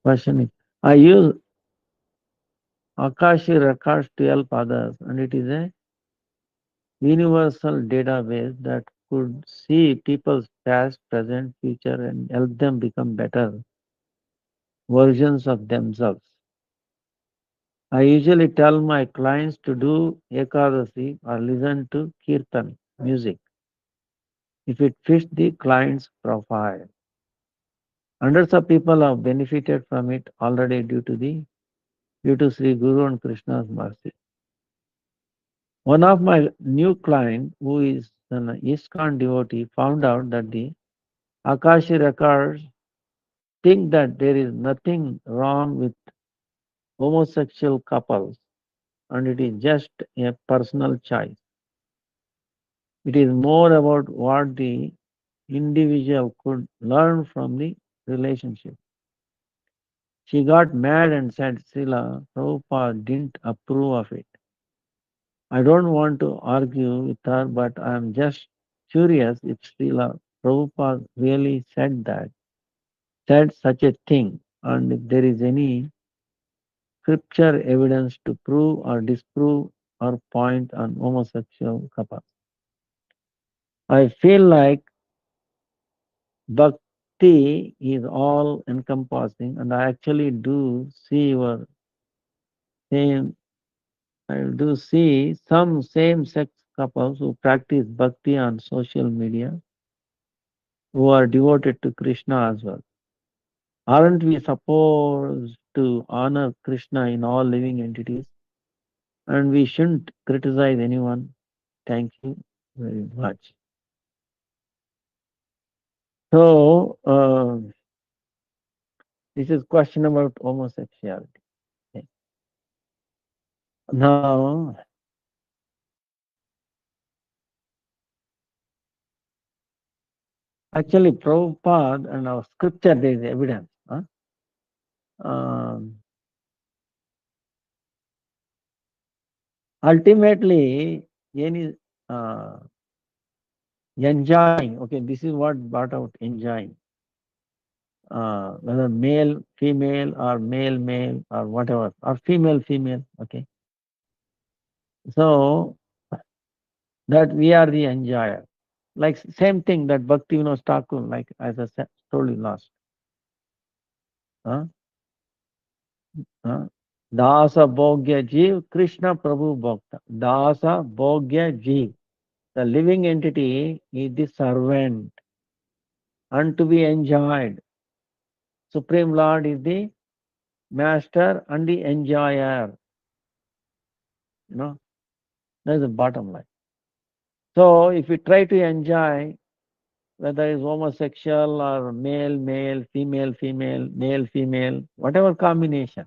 Question is, I use Akashi records to help others, and it is a universal database that could see people's past, present, future, and help them become better versions of themselves. I usually tell my clients to do Ekadasi or listen to Kirtan music if it fits the client's profile. Hundreds of people have benefited from it already due to Sri Guru and Krishna's mercy. One of my new client, who is an ISKCON devotee, found out that the Akashi records think that there is nothing wrong with homosexual couples and it is just a personal choice. It is more about what the individual could learn from the relationship. She got mad and said, Srila Prabhupada didn't approve of it. I don't want to argue with her, but I am just curious if Srila Prabhupada really said such a thing, and if there is any scripture evidence to prove or disprove or point on homosexual couples. I feel like bhakti is all encompassing, and I actually do see your same. I do see some same-sex couples who practice bhakti on social media who are devoted to Krishna as well. Aren't we supposed to honor Krishna in all living entities? And we shouldn't criticize anyone. Thank you very much. So, this is question about homosexuality. Okay. Now, actually, Prabhupada and our scripture, there is evidence. Huh? Ultimately, any enjoying, okay, this is what brought out enjoying. Whether male, female, or male, male, or whatever, or female, female, okay. So, that we are the enjoyer. Like same thing that Bhakti Vinod Thakur, like as I said, told you last. Huh? Huh? Dasa Bhogya Jeev, Krishna Prabhu Bhakta. Dasa Bhogya Jeev. The living entity is the servant and to be enjoyed. Supreme Lord is the master and the enjoyer. You know, that's the bottom line. So if you try to enjoy, whether it's homosexual or male, male, female, female, male, female, whatever combination,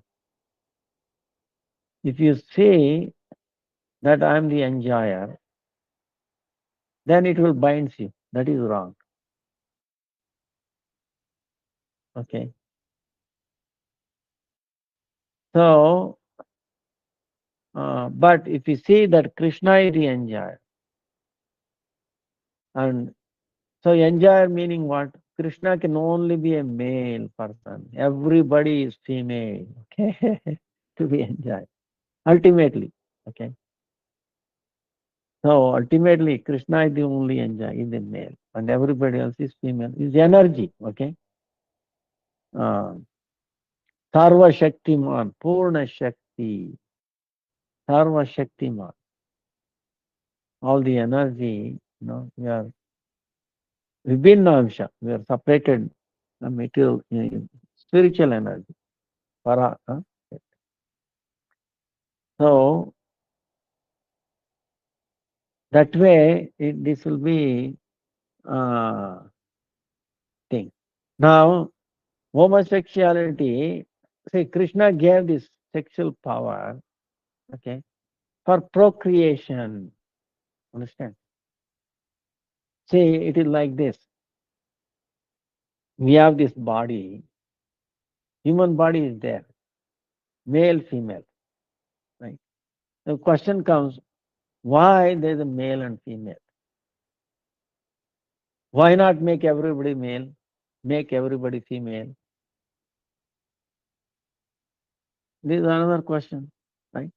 if you say that I'm the enjoyer, then it will bind you. That is wrong. Okay. So, but if you see that Krishna is the enjoyer, and so enjoyer meaning what? Krishna can only be a male person. Everybody is female, okay, to be enjoyed. Ultimately, okay. So ultimately, Krishna is the only enjoyer, is the male, and everybody else is female. Is energy, okay. Sarva Shaktiman, Purna Shakti, Sarva Shaktiman. All the energy, we are Vibhinna Amsha, we are separated the material, spiritual energy. Para. So that way, this will be thing. Now, homosexuality, see, Krishna gave this sexual power, okay, for procreation. Understand? See, it is like this. We have this body, human body is there, male, female, right? The question comes, why there is a male and female? Why not make everybody male, make everybody female? This is another question, right?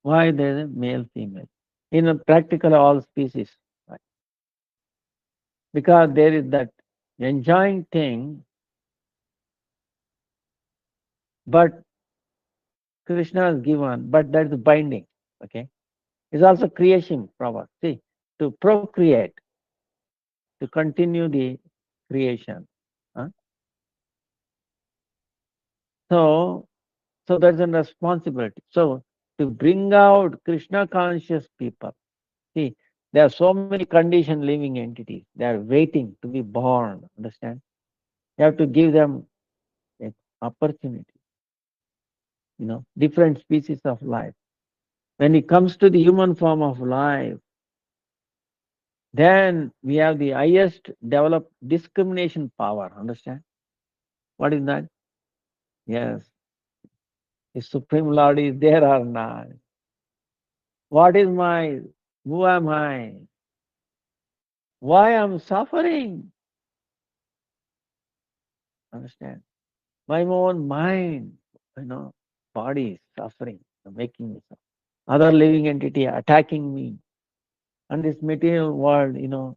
Why there is a male, female? In a practical all species, right? Because there is that enjoying thing, but Krishna has given, but that is binding, okay? It's also creation power. See, to procreate, to continue the creation. Huh? So that's a responsibility. So to bring out Krishna conscious people, see, there are so many conditioned living entities. They are waiting to be born. Understand? You have to give them an opportunity. Different species of life. When it comes to the human form of life, then we have the highest developed discrimination power. Understand? What is that? Yes. The Supreme Lord is there or not? What is my, who am I? Why I'm suffering? Understand? My own mind, body is suffering, making me suffer. Other living entity attacking me. And this material world, too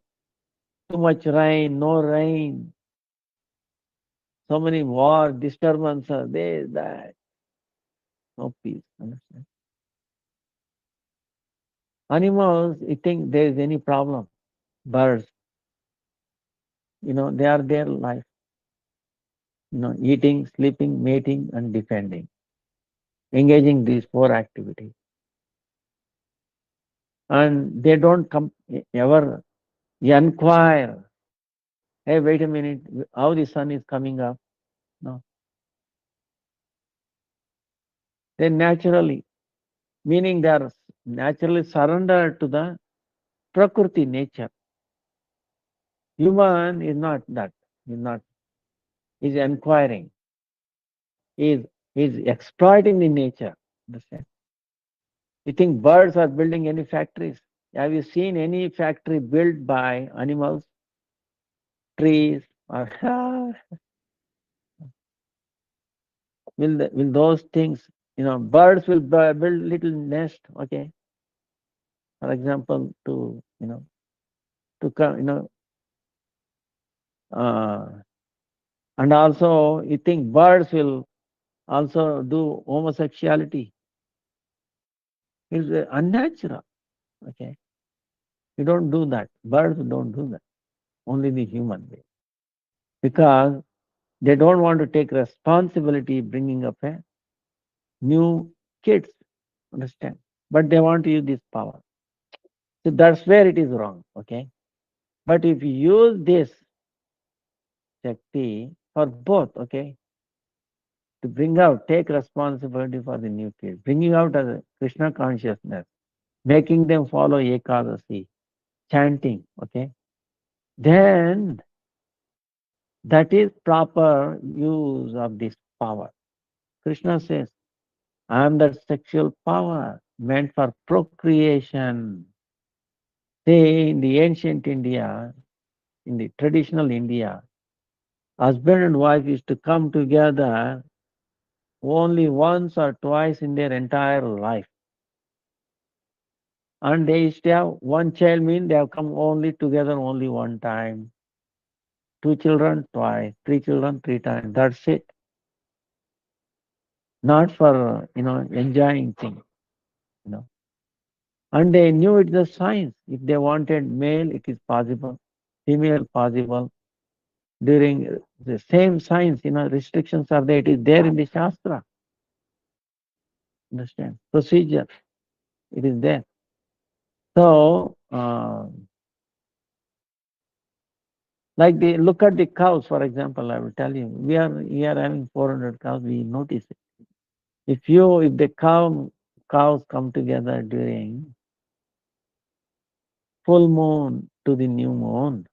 much rain, no rain. So many war, disturbances, this, that, no peace. Understand? Animals, you think there is any problem. Birds, they are their life. Eating, sleeping, mating, and defending. Engaging these four activities. And they don't come ever inquire, hey, wait a minute, how the sun is coming up. No. They naturally, meaning they are naturally surrendered to the Prakriti nature. Human is not that. Is inquiring. Is exploiting the nature. Understand? You think birds are building any factories? Have you seen any factory built by animals, trees, or will those things? Birds will build little nest. Okay, for example, to come, and also you think birds will also do homosexuality? It's unnatural. Okay, you don't do that. Birds don't do that. Only the human being, because they don't want to take responsibility bringing up a new kids. Understand? But they want to use this power. So that's where it is wrong. Okay. But if you use this Shakti for both, okay, to bring out, take responsibility for the new kids, bringing out a Krishna consciousness, making them follow Ekadasi, chanting, okay, then that is proper use of this power. Krishna says, I am that sexual power meant for procreation. See, in the ancient India, in the traditional India, husband and wife used to come together only once or twice in their entire life. And they used to have one child, mean they have come only together only one time. Two children twice, three children three times. That's it. Not for enjoying things. And they knew it's a science. If they wanted male, it is possible. Female possible. During the same science, restrictions are there. It is there in the Shastra. Understand? Procedure. It is there. So, like look at the cows, for example, I will tell you. We are having 400 cows, we notice it. If the cows come together during full moon to the new moon,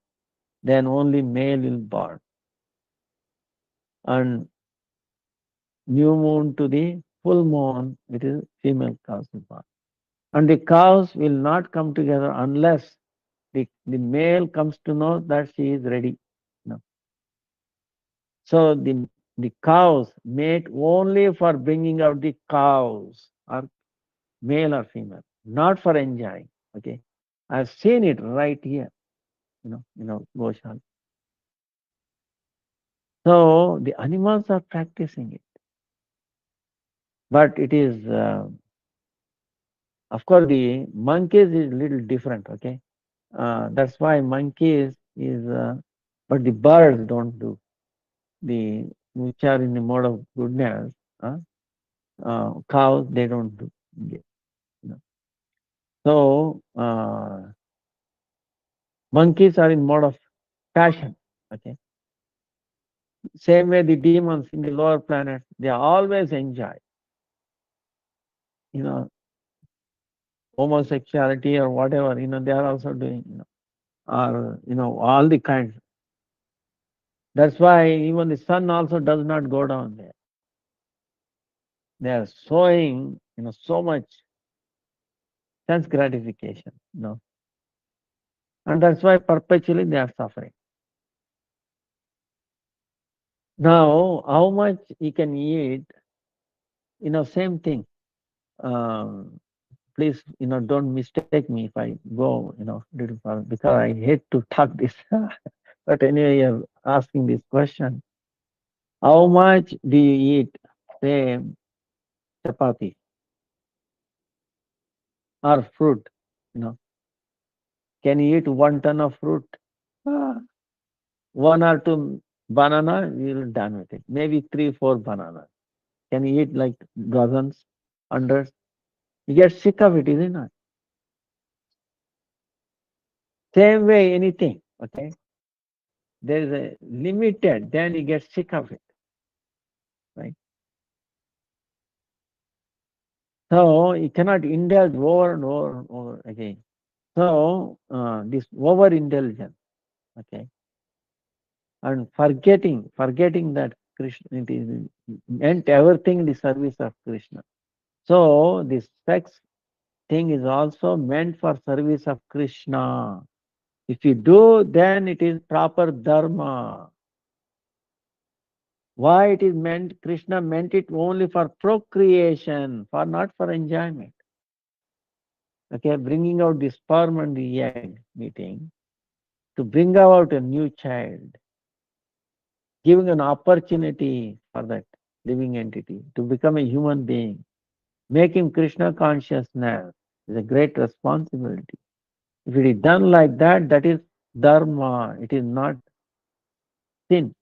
then only male will born. And new moon to the full moon, it is female cows will born. And the cows will not come together unless the male comes to know that she is ready. No. So the cows mate only for bringing out the cows, or male or female, not for enjoying. Okay, I've seen it right here, Goshan. So the animals are practicing it, but it is, of course, the monkeys is little different. Okay, that's why monkeys is, but the birds don't do. The which are in the mode of goodness, cows they don't do. So monkeys are in mode of passion. Okay. Same way the demons in the lower planets, they always enjoy, homosexuality or whatever, they are also doing, or all the kinds. That's why even the sun also does not go down there. They are showing, so much sense gratification, and that's why perpetually they are suffering. Now, how much he can eat, same thing. Please, don't mistake me if I go, little far, because I hate to talk this. But anyway, you're asking this question. How much do you eat, say, chapati or fruit? You know, can you eat 1 ton of fruit? Ah, 1 or 2 banana, you're done with it. Maybe 3, 4 bananas. Can you eat like dozens, hundreds? You get sick of it, isn't it? Same way, anything. Okay, there is a limited. Then you get sick of it, right? So you cannot indulge over and over and over again. So this over intelligence, okay, and forgetting that Krishna, it is meant everything in the service of Krishna. So this sex thing is also meant for service of Krishna. If you do, then it is proper dharma. Why it is meant? Krishna meant it only for procreation, for not for enjoyment. Okay, bringing out the sperm and the egg meeting to bring about a new child, giving an opportunity for that living entity to become a human being, make him Krishna consciousness is a great responsibility. If it is done like that, that is dharma. It is not sin,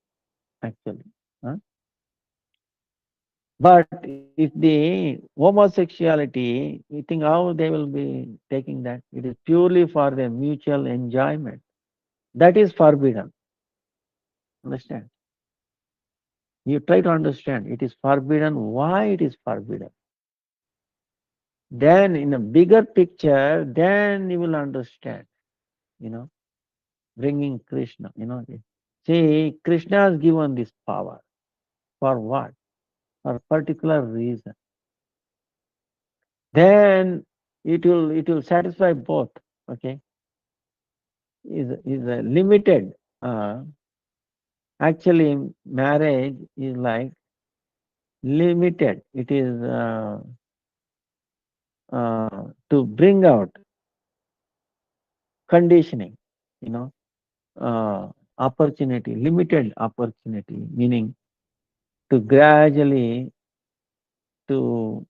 actually. Huh? But if the homosexuality, you think how they will be taking that? It is purely for their mutual enjoyment. That is forbidden. Understand? You try to understand. It is forbidden. Why it is forbidden? Then in a bigger picture, then you will understand, you know, bringing Krishna, you know. See, Krishna has given this power. For what? For a particular reason. Then it will satisfy both. Okay. Is a limited. Actually, marriage is like limited. It is to bring out conditioning, you know, opportunity, limited opportunity, meaning to gradually to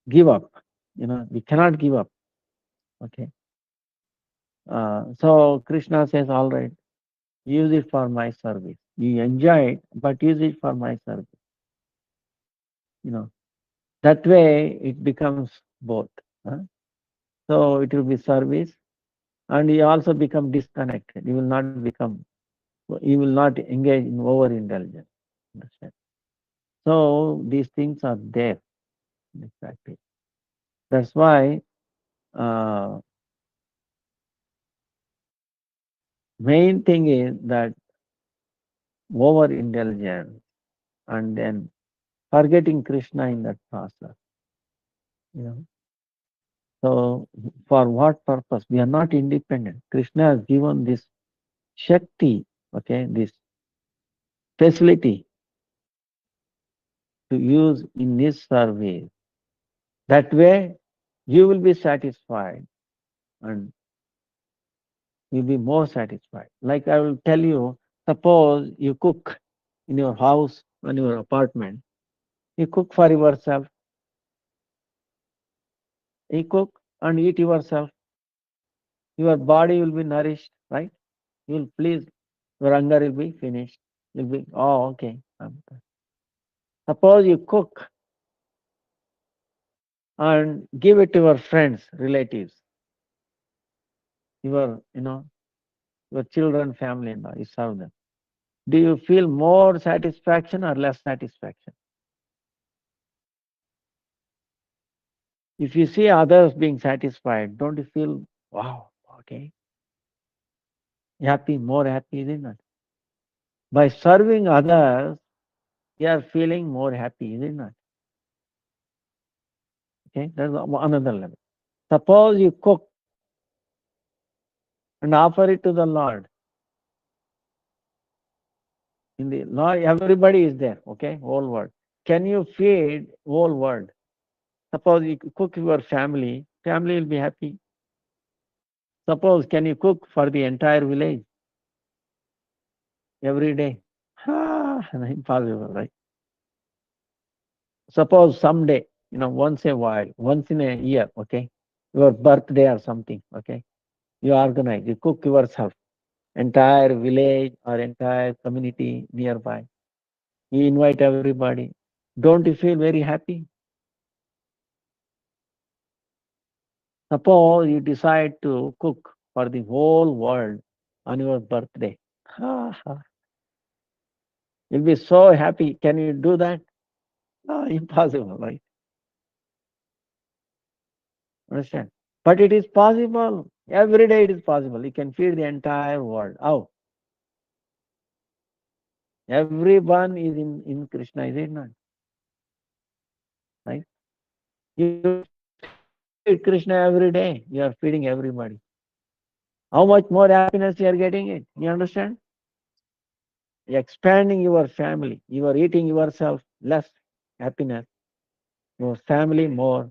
give up. You know, we cannot give up. Okay. So Krishna says, all right, use it for my service. You enjoy it, but use it for my service. You know, that way it becomes both. Huh? So it will be service, and you also become disconnected. You will not become, you will not engage in overindulgence. Understand? So these things are there in the practice. That's why uh, main thing is that overindulgence and then forgetting Krishna in that process. You know. So for what purpose? We are not independent. Krishna has given this Shakti, okay, this facility to use in his service. That way you will be satisfied and you'll be more satisfied. Like I will tell you, suppose you cook in your house, in your apartment, you cook for yourself, you cook and eat yourself. Your body will be nourished, right? You will please, your hunger will be finished. You'll be, oh, okay. Suppose you cook and give it to your friends, relatives, your, you know, your children, family, and all, you serve them. Do you feel more satisfaction or less satisfaction? If you see others being satisfied, don't you feel, wow, okay, happy, more happy, isn't it? By serving others, you are feeling more happy, isn't it? Okay, that's another level. Suppose you cook and offer it to the Lord. In the Lord, everybody is there, okay, whole world. Can you feed whole world? Suppose you cook your family, family will be happy. Suppose, can you cook for the entire village every day? Impossible, right? Suppose someday, once a while, once in a year, okay, your birthday or something, okay, you organize, you cook yourself, entire village or entire community nearby. You invite everybody. Don't you feel very happy? Suppose you decide to cook for the whole world on your birthday. You'll be so happy. Can you do that? Impossible, right? Understand? But it is possible. Every day it is possible. You can feed the entire world. How? Everyone is in Krishna, is it not? Right? You feed Krishna every day. You are feeding everybody. How much more happiness you are getting it? You understand? You're expanding your family. You are eating yourself less happiness. Your family more.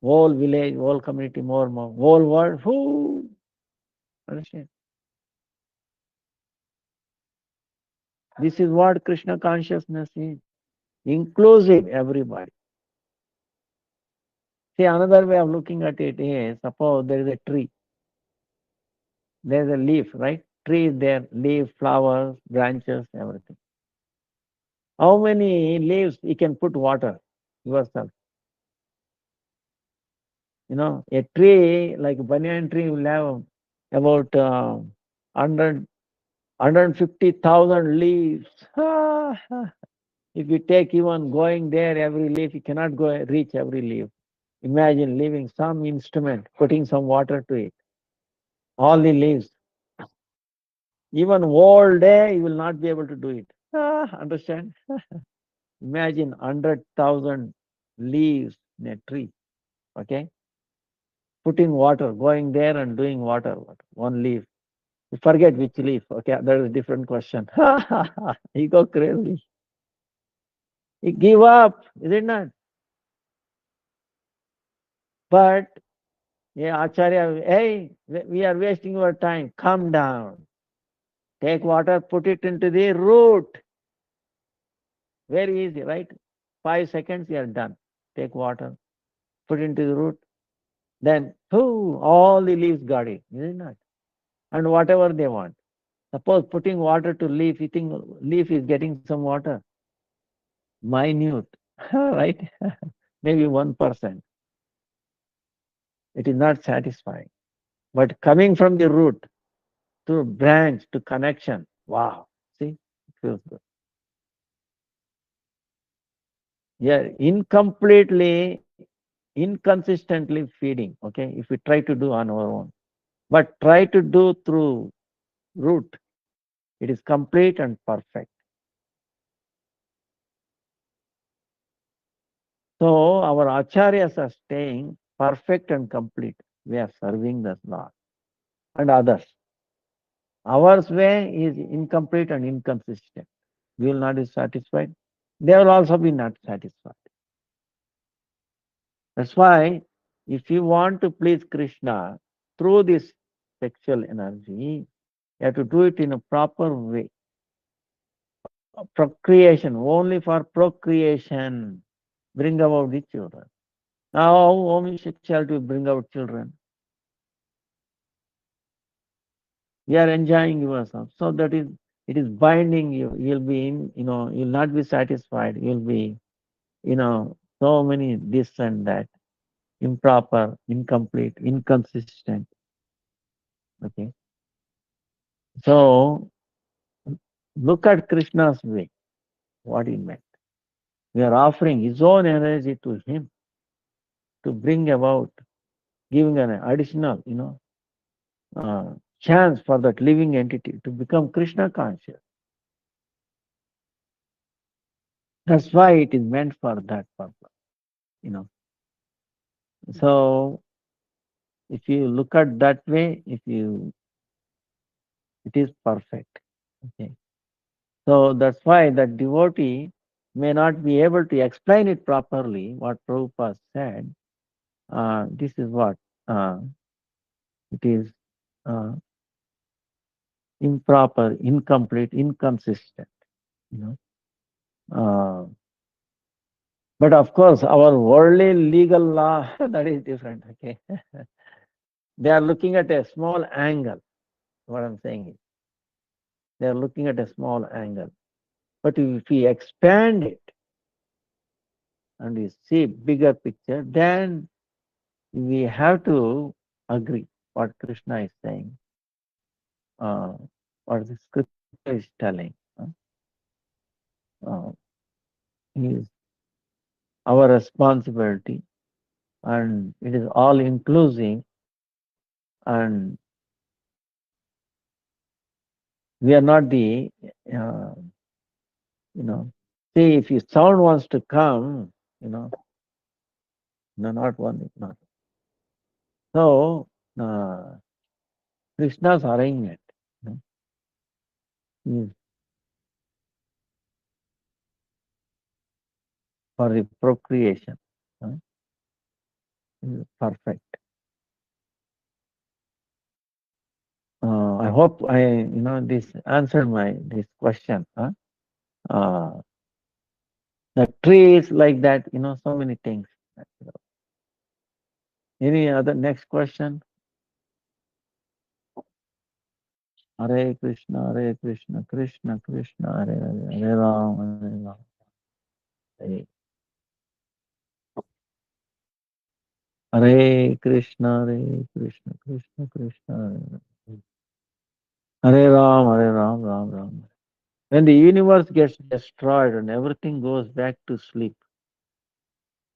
Whole village, whole community more. Whole world. Whoo! Understand? This is what Krishna consciousness is. Inclusive everybody. See, another way of looking at it is, suppose there is a tree. There is a leaf, right? Tree is there, leaf, flowers, branches, everything. How many leaves you can put water yourself? A tree like a banyan tree will have about 150,000 leaves. If you take even going there, every leaf, you cannot go reach every leaf. Imagine leaving some instrument, putting some water to it. All the leaves. Even whole day, you will not be able to do it. Understand? Imagine 100,000 leaves in a tree. Okay? Putting water, going there and doing water. One leaf. You forget which leaf. Okay, that is a different question. You go crazy. You give up, is it not? But yeah, Acharya, hey, we are wasting your time. Calm down. Take water, put it into the root. Very easy, right? 5 seconds, you are done. Take water, put into the root. Then, all the leaves got it, is it not? And whatever they want. Suppose putting water to leaf, you think leaf is getting some water? Minute, right? Maybe 1%. It is not satisfying. But coming from the root to branch to connection, wow, see, it feels good. Yeah, inconsistently feeding, okay, if we try to do on our own. But try to do through root, it is complete and perfect. So our acharyas are staying perfect and complete. We are serving the Lord and others. Our way is incomplete and inconsistent. We will not be satisfied. They will also be not satisfied. That's why if you want to please Krishna through this sexual energy, you have to do it in a proper way. Procreation, only for procreation, bring about the children. Now, homosexuality will bring out children. You are enjoying yourself. So it is binding you. You'll be you'll not be satisfied. You'll be, so many this and that, improper, incomplete, inconsistent. Okay. So look at Krishna's way, what he meant. We are offering his own energy to him to bring about, giving an additional, chance for that living entity to become Krishna conscious. That's why it is meant for that purpose, you know. So if you look at that way, it is perfect. Okay. So that's why that devotee may not be able to explain it properly, what Prabhupada said. This is what it is uh, improper, incomplete, inconsistent. You know. But of course, our worldly legal law, that is different. Okay. They are looking at a small angle. What I'm saying is, they are looking at a small angle. But if we expand it and we see bigger picture, then we have to agree what Krishna is saying, what the scripture is telling. Is our responsibility, and it is all inclusive, and we are not the, see, if your sound wants to come, no, not one, not. So, Krishna's arrangement, is for the procreation, is perfect. I hope this answered this question. The trees like that, so many things. Any other next question? Hare Krishna, Krishna Krishna, Hare Hare, Hare Ram, Hare Ram. Hare Krishna, Krishna Krishna, Hare Ram, Hare Ram, Ram Ram. When the universe gets destroyed and everything goes back to sleep,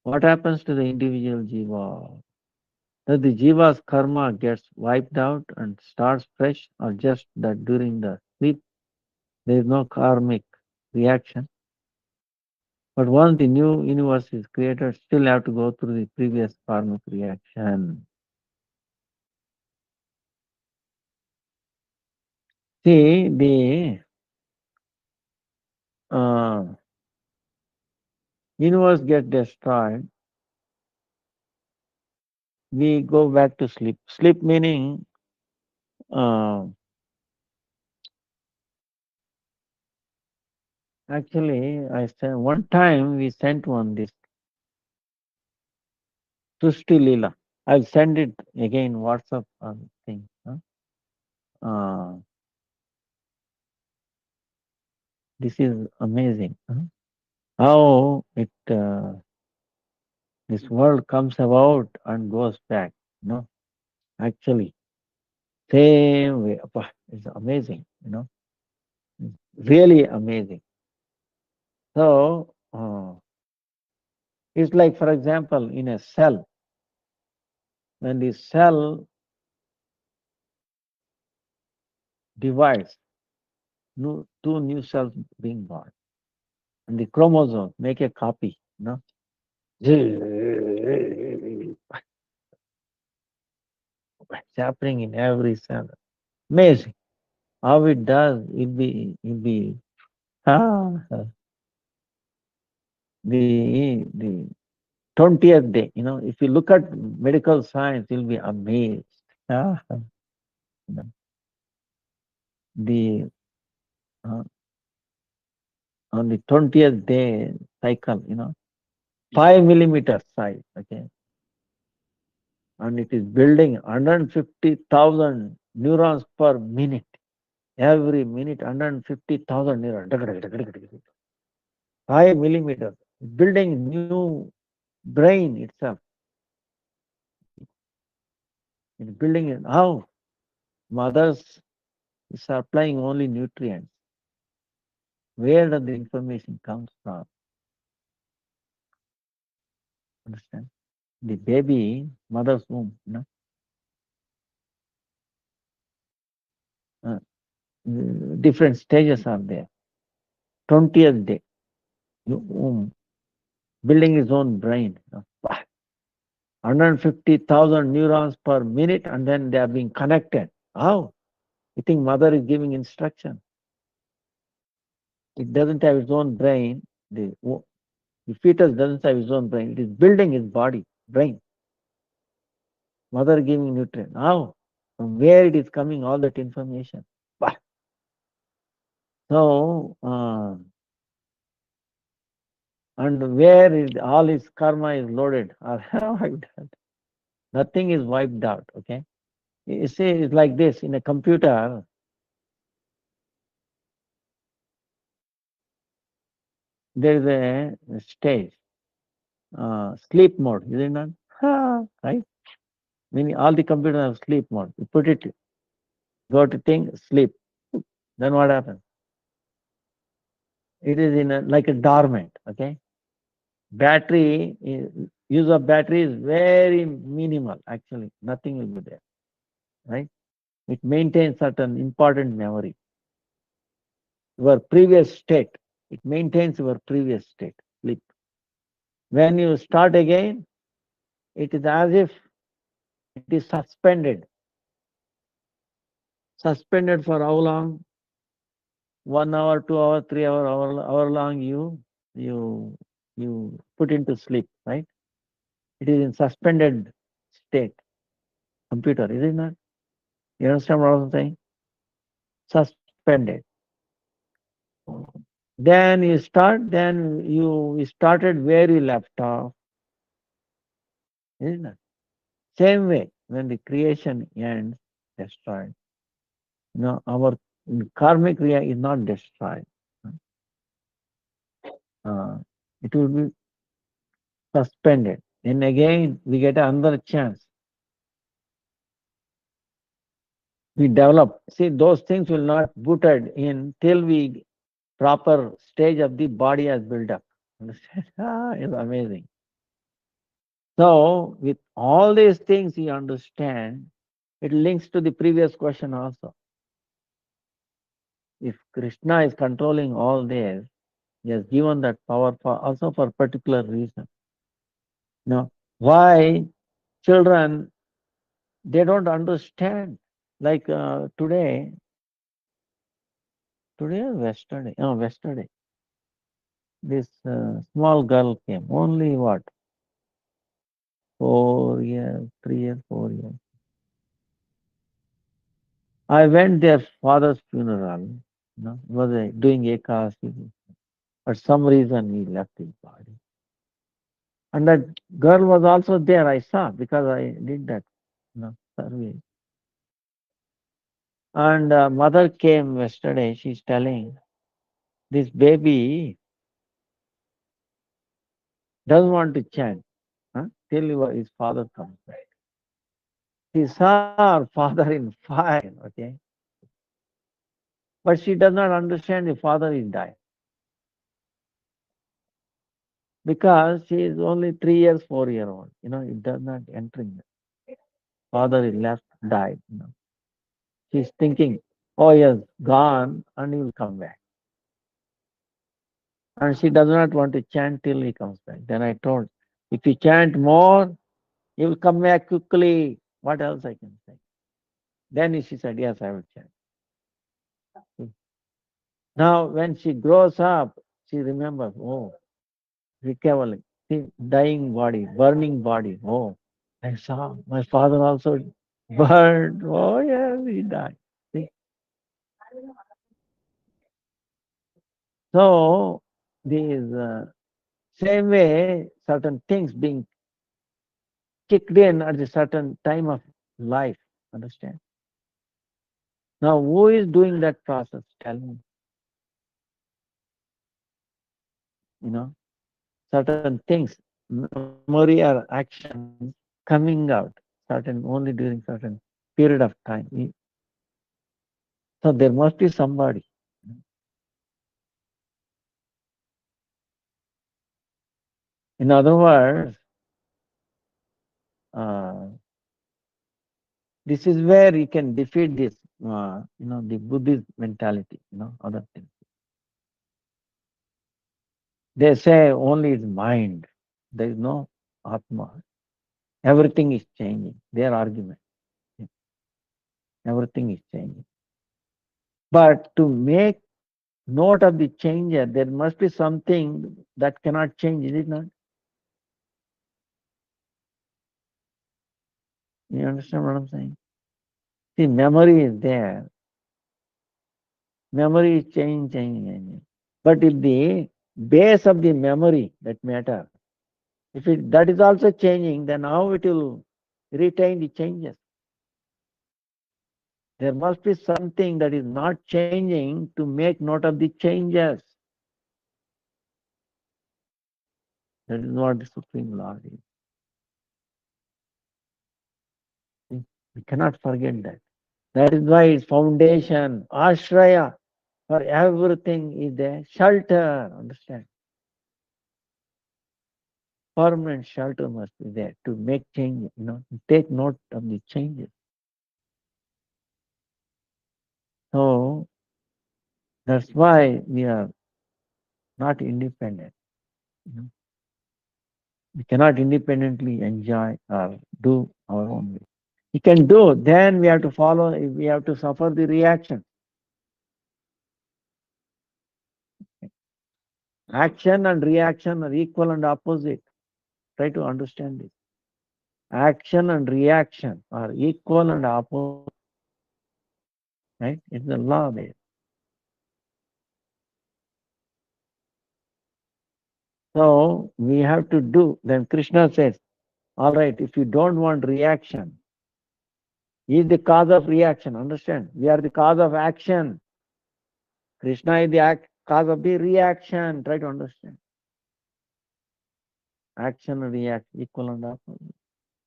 what happens to the individual jiva? That the jiva's karma gets wiped out and starts fresh, or just that during the sleep there is no karmic reaction? But once the new universe is created, still have to go through the previous karmic reaction. See, the universe gets destroyed, we go back to sleep. Sleep meaning actually, I said one time we sent this Srishti Leela. I'll send it again, WhatsApp thing. This is amazing. How this world comes about and goes back. Actually, same way. It's amazing. Really amazing. So it's like, for example, in a cell, when the cell divides, two new cells being born, and the chromosome make a copy. It's happening in every cell. Amazing how it does. It be the 20th day. If you look at medical science, you'll be amazed. The on the 20th day cycle, 5 millimeter size, okay, and it is building 150,000 neurons per minute. Every minute, 150,000 neurons. 5 millimeters. Building new brain itself. It's building it. How? Mothers is supplying only nutrients. Where does the information comes from? Understand? The baby, mother's womb, different stages are there. 20th day, womb, building his own brain. 150,000 neurons per minute, and then they are being connected. How? You think mother is giving instruction? It doesn't have its own brain. The fetus doesn't have its own brain. It is building its body, brain. Mother giving nutrient. How? From where it is coming, all that information. So, and where all his karma is loaded or wiped out. Nothing is wiped out, okay? You see, it's like this in a computer. There is a stage, sleep mode, is it not? Right? Meaning all the computers have sleep mode. You put it, go to thing, sleep. Then what happens? It is in like a dormant, okay? Use of battery is very minimal, actually. Nothing will be there, right? It maintains certain important memory. Your previous state, it maintains your previous state, sleep. When you start again, it is as if it is suspended. Suspended for how long? 1 hour, 2 hour, 3 hour, hour long you you put into sleep, right? It is in suspended state. Computer, is it not? You understand what I'm saying? Suspended. Then you start, then you started where you left off, isn't it? Same way, when the creation ends, destroyed. No, our karmic kriya is not destroyed. Uh, it will be suspended. Then again, we get another chance. We develop. See, those things will not booted in till we proper stage of the body has built up. Understand? It's amazing. So, with all these things you understand, it links to the previous question also. If Krishna is controlling all this, he has given that power for also for particular reason. Now, why children they don't understand? Like today or yesterday? Oh, yesterday. This small girl came. Only what? 4 years, 3 years, 4 years. I went their father's funeral. Was doing Ekasi. For some reason, he left his body. And that girl was also there. I saw because I did that survey. And mother came yesterday. She's telling this baby doesn't want to chant till his father comes back. She saw her father in fire, okay, but she does not understand the father is died because she is only 3 years, 4 year old. It does not enter in. Father is left, died. She's thinking, oh yes, gone, and he will come back. And she does not want to chant till he comes back. Then I told, if you chant more, he will come back quickly. What else I can say? Then she said, yes, I will chant. Now, when she grows up, she remembers, oh, recovering, see, dying body, burning body. Oh, I saw my father also burned. Oh, yes, he died. See? So, these same way, certain things being kicked in at a certain time of life. Understand? Now, who is doing that process? Tell me. Certain things, memory or actions coming out, certain only during certain period of time. So there must be somebody. In other words, this is where you can defeat this, the Buddhist mentality, other things. They say only it's mind. There is no Atma. Everything is changing. Their argument. Everything is changing. But to make note of the changer, there must be something that cannot change, is it not? You understand what I'm saying? See, memory is there. Memory is changing. But if the base of the memory, that matter. If that is also changing, then how it will retain the changes? There must be something that is not changing to make note of the changes. That is what the Supreme Lord is. We cannot forget that. That is why its foundation, ashraya, for everything is there. Shelter, understand? Permanent shelter must be there to make change, take note of the changes. So that's why we are not independent. We cannot independently enjoy or do our own way. We can do, then we have to follow, we have to suffer the reaction. Action and reaction are equal and opposite. Try to understand this. Action and reaction are equal and opposite. Right? It's the law there. So we have to do. Then Krishna says, all right, if you don't want reaction, he is the cause of reaction. Understand? We are the cause of action. Krishna is the cause of the reaction. Try to understand. Action and reaction, equal and opposite.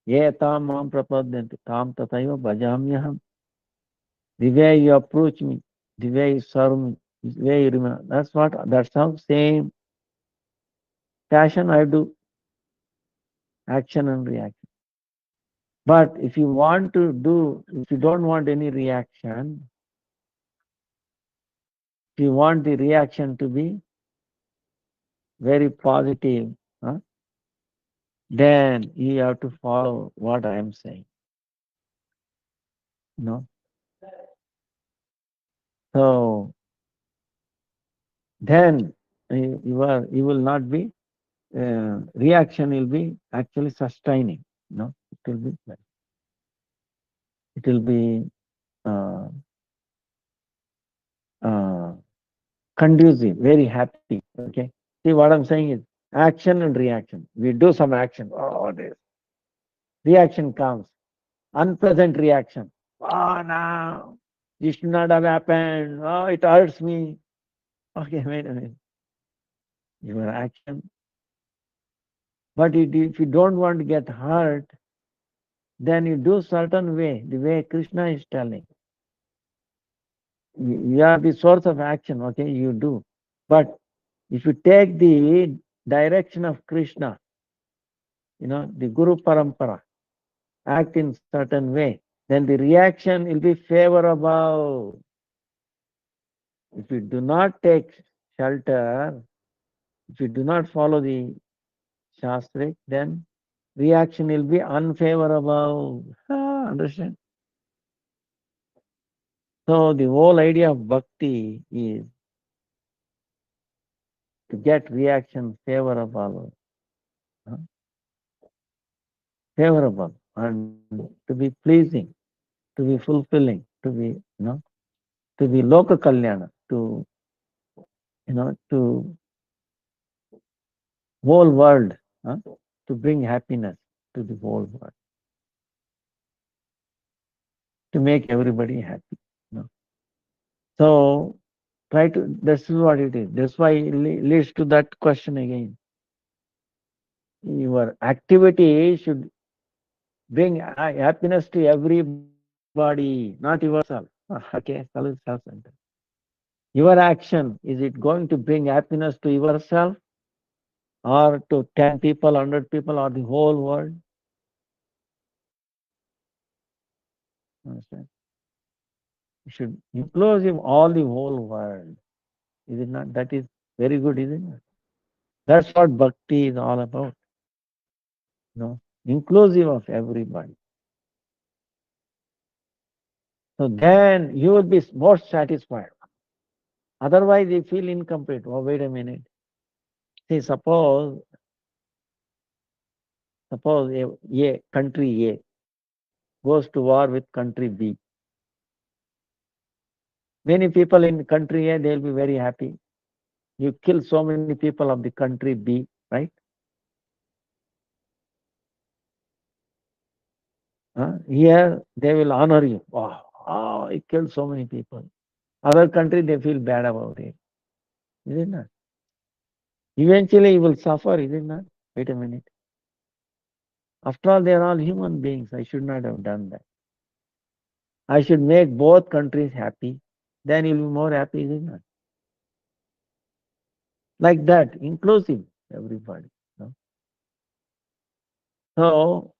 Ye tam mam prapadyanti, tam tataiva bhajamyaham. The way you approach me, the way you serve me, the way you remember. That's how same passion I do. Action and reaction. But if you want to do, if you don't want any reaction, if you want the reaction to be very positive, then you have to follow what I am saying. No. So then you will not be reaction will be actually sustaining. No, it will be uh, uh, conducive, very happy. Okay. See what I'm saying is action and reaction. We do some action. Oh, this reaction comes. Unpleasant reaction. Oh no, this should not have happened. Oh, it hurts me. Okay, wait a minute. Your action. But if you don't want to get hurt, then you do certain way, the way Krishna is telling. You are the source of action, okay, you do. But if you take the direction of Krishna, the Guru Parampara, act in certain way, then the reaction will be favorable. If you do not take shelter, if you do not follow the Shastra, then reaction will be unfavorable. Understand? So the whole idea of bhakti is to get reaction favorable. Favorable and to be pleasing, to be fulfilling, to be, to be loka kalyana, to, to whole world, to bring happiness to the whole world, to make everybody happy. So try to, this is what it is. That's why it leads to that question again. Your activity should bring happiness to everybody, not yourself. Okay, self-centered. Your action, is it going to bring happiness to yourself or to 10 people, 100 people, or the whole world? Understand? You should inclusive all the whole world. Is it not? That is very good, isn't it? That's what bhakti is all about. Inclusive of everybody. So then you will be more satisfied. Otherwise, you feel incomplete. Oh, wait a minute. See, suppose a country A goes to war with country B. Many people in country A, they'll be very happy. You kill so many people of the country B, right? Here they will honor you. Wow, oh, he killed so many people. Other country they feel bad about it. Is it not? Eventually he will suffer, is it not? Wait a minute. After all, they are all human beings. I should not have done that. I should make both countries happy. Then you'll be more happy, is it not? Like that, inclusive, everybody. No? So,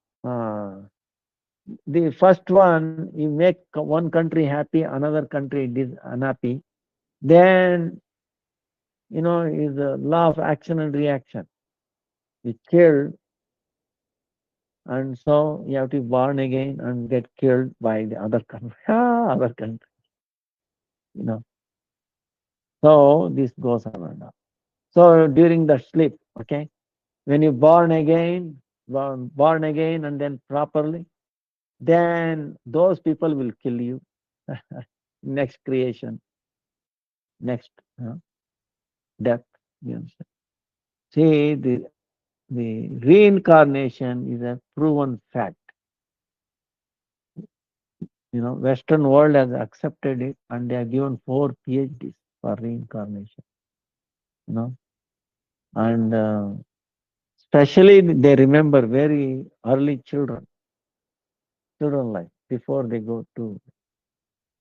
the first one, you make one country happy, another country unhappy, then, is a law of action and reaction. You kill, and so you have to be born again and get killed by the other country. Other country, you know. So this goes on and on. So during the sleep, okay, when you born again and then properly, then those people will kill you. Next creation, next death. You understand? See, the reincarnation is a proven fact. Western world has accepted it, and they have given 4 PhDs for reincarnation. You know, and especially they remember very early children life before they go to,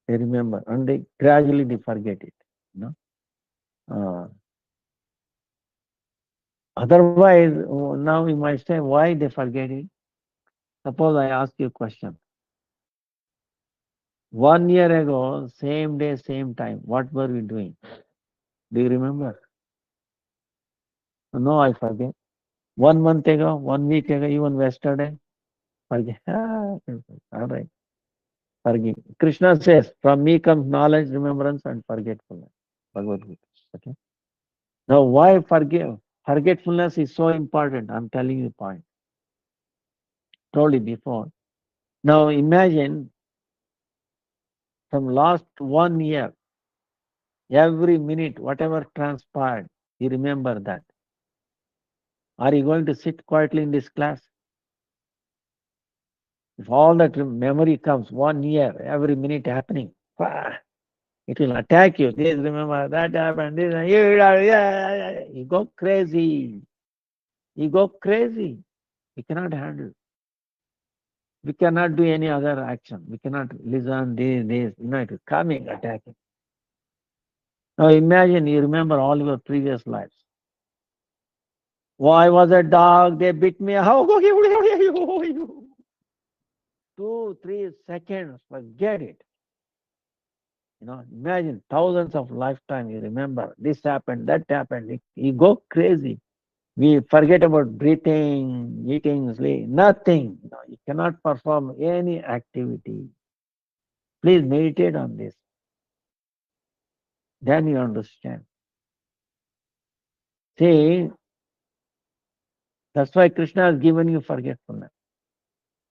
they remember, and they gradually they forget it. You know, otherwise now you might say why they forget it. Suppose I ask you a question. 1 year ago, same day, same time, what were we doing? Do you remember? No, I forget. 1 month ago, 1 week ago, even yesterday, forget. All right, forgive. Krishna says, from me comes knowledge, remembrance, and forgetfulness. Bhagavad Gita. Okay. Now, why forgive? Forgetfulness is so important. I'm telling you the point. Told you before. Now, imagine from last 1 year, every minute, whatever transpired, you remember that. Are you going to sit quietly in this class? If all that memory comes 1 year, every minute happening, it will attack you. This, remember, that happened, this, you go crazy. You go crazy. We cannot handle. We cannot do any other action. We cannot listen, this, it is coming, attacking. Now imagine you remember all your previous lives. Why was a dog? They bit me. How? 2-3 seconds, forget it. Imagine thousands of lifetime you remember. This happened, that happened. You go crazy. We forget about breathing, eating, sleep, nothing. You cannot perform any activity. Please meditate on this. Then you understand. See, that's why Krishna has given you forgetfulness.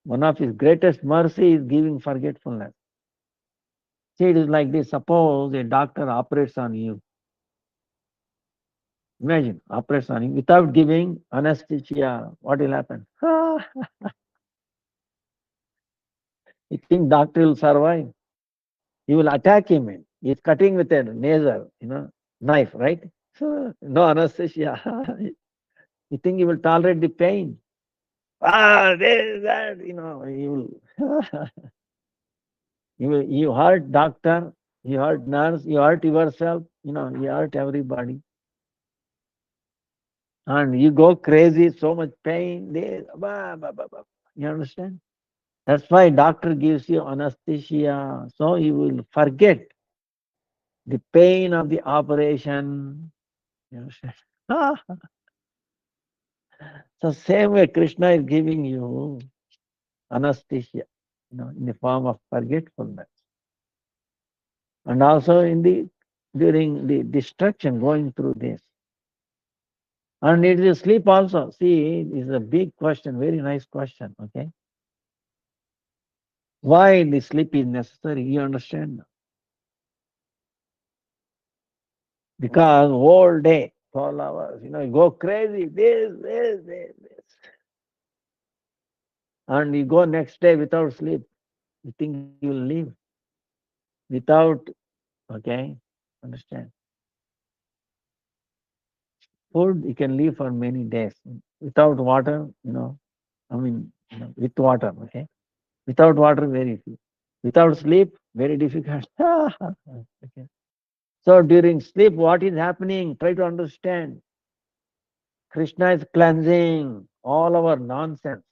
One of his greatest mercy is giving forgetfulness. See, it is like this. Suppose a doctor operates on you. Imagine, operates on you without giving anesthesia. What will happen? You think doctor will survive? You will attack him. He's cutting with a razor, knife, right? So, no anesthesia. You think he will tolerate the pain? This, that, you will. You hurt doctor, you hurt nurse, you hurt yourself, you hurt everybody. And you go crazy, so much pain. You understand? That's why doctor gives you anesthesia, so you will forget the pain of the operation. You understand? So same way Krishna is giving you anesthesia, in the form of forgetfulness. And also during the destruction going through this. And it is sleep also. See, this is a big question, very nice question, okay? Why the sleep is necessary, you understand? Because whole day, 12 hours, you go crazy, this. And you go next day without sleep. You think you will live without, okay, understand. Food, you can live for many days. Without water, with water, okay. Without water, very few. Without sleep, very difficult. Okay. So during sleep, what is happening? Try to understand. Krishna is cleansing all our nonsense.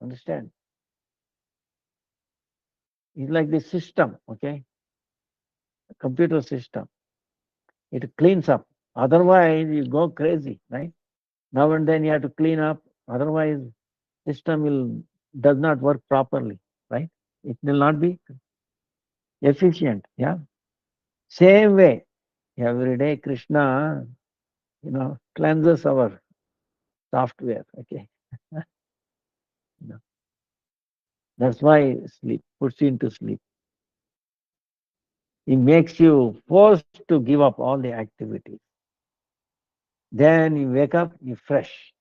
Understand? It's like the system, okay? A computer system. It cleans up. Otherwise, you go crazy, right? Now and then you have to clean up. Otherwise, system does not work properly, right? It will not be efficient. Yeah. Same way, every day Krishna, cleanses our software. Okay. No. That's why sleep puts you into sleep. It makes you forced to give up all the activities. Then you wake up, you fresh,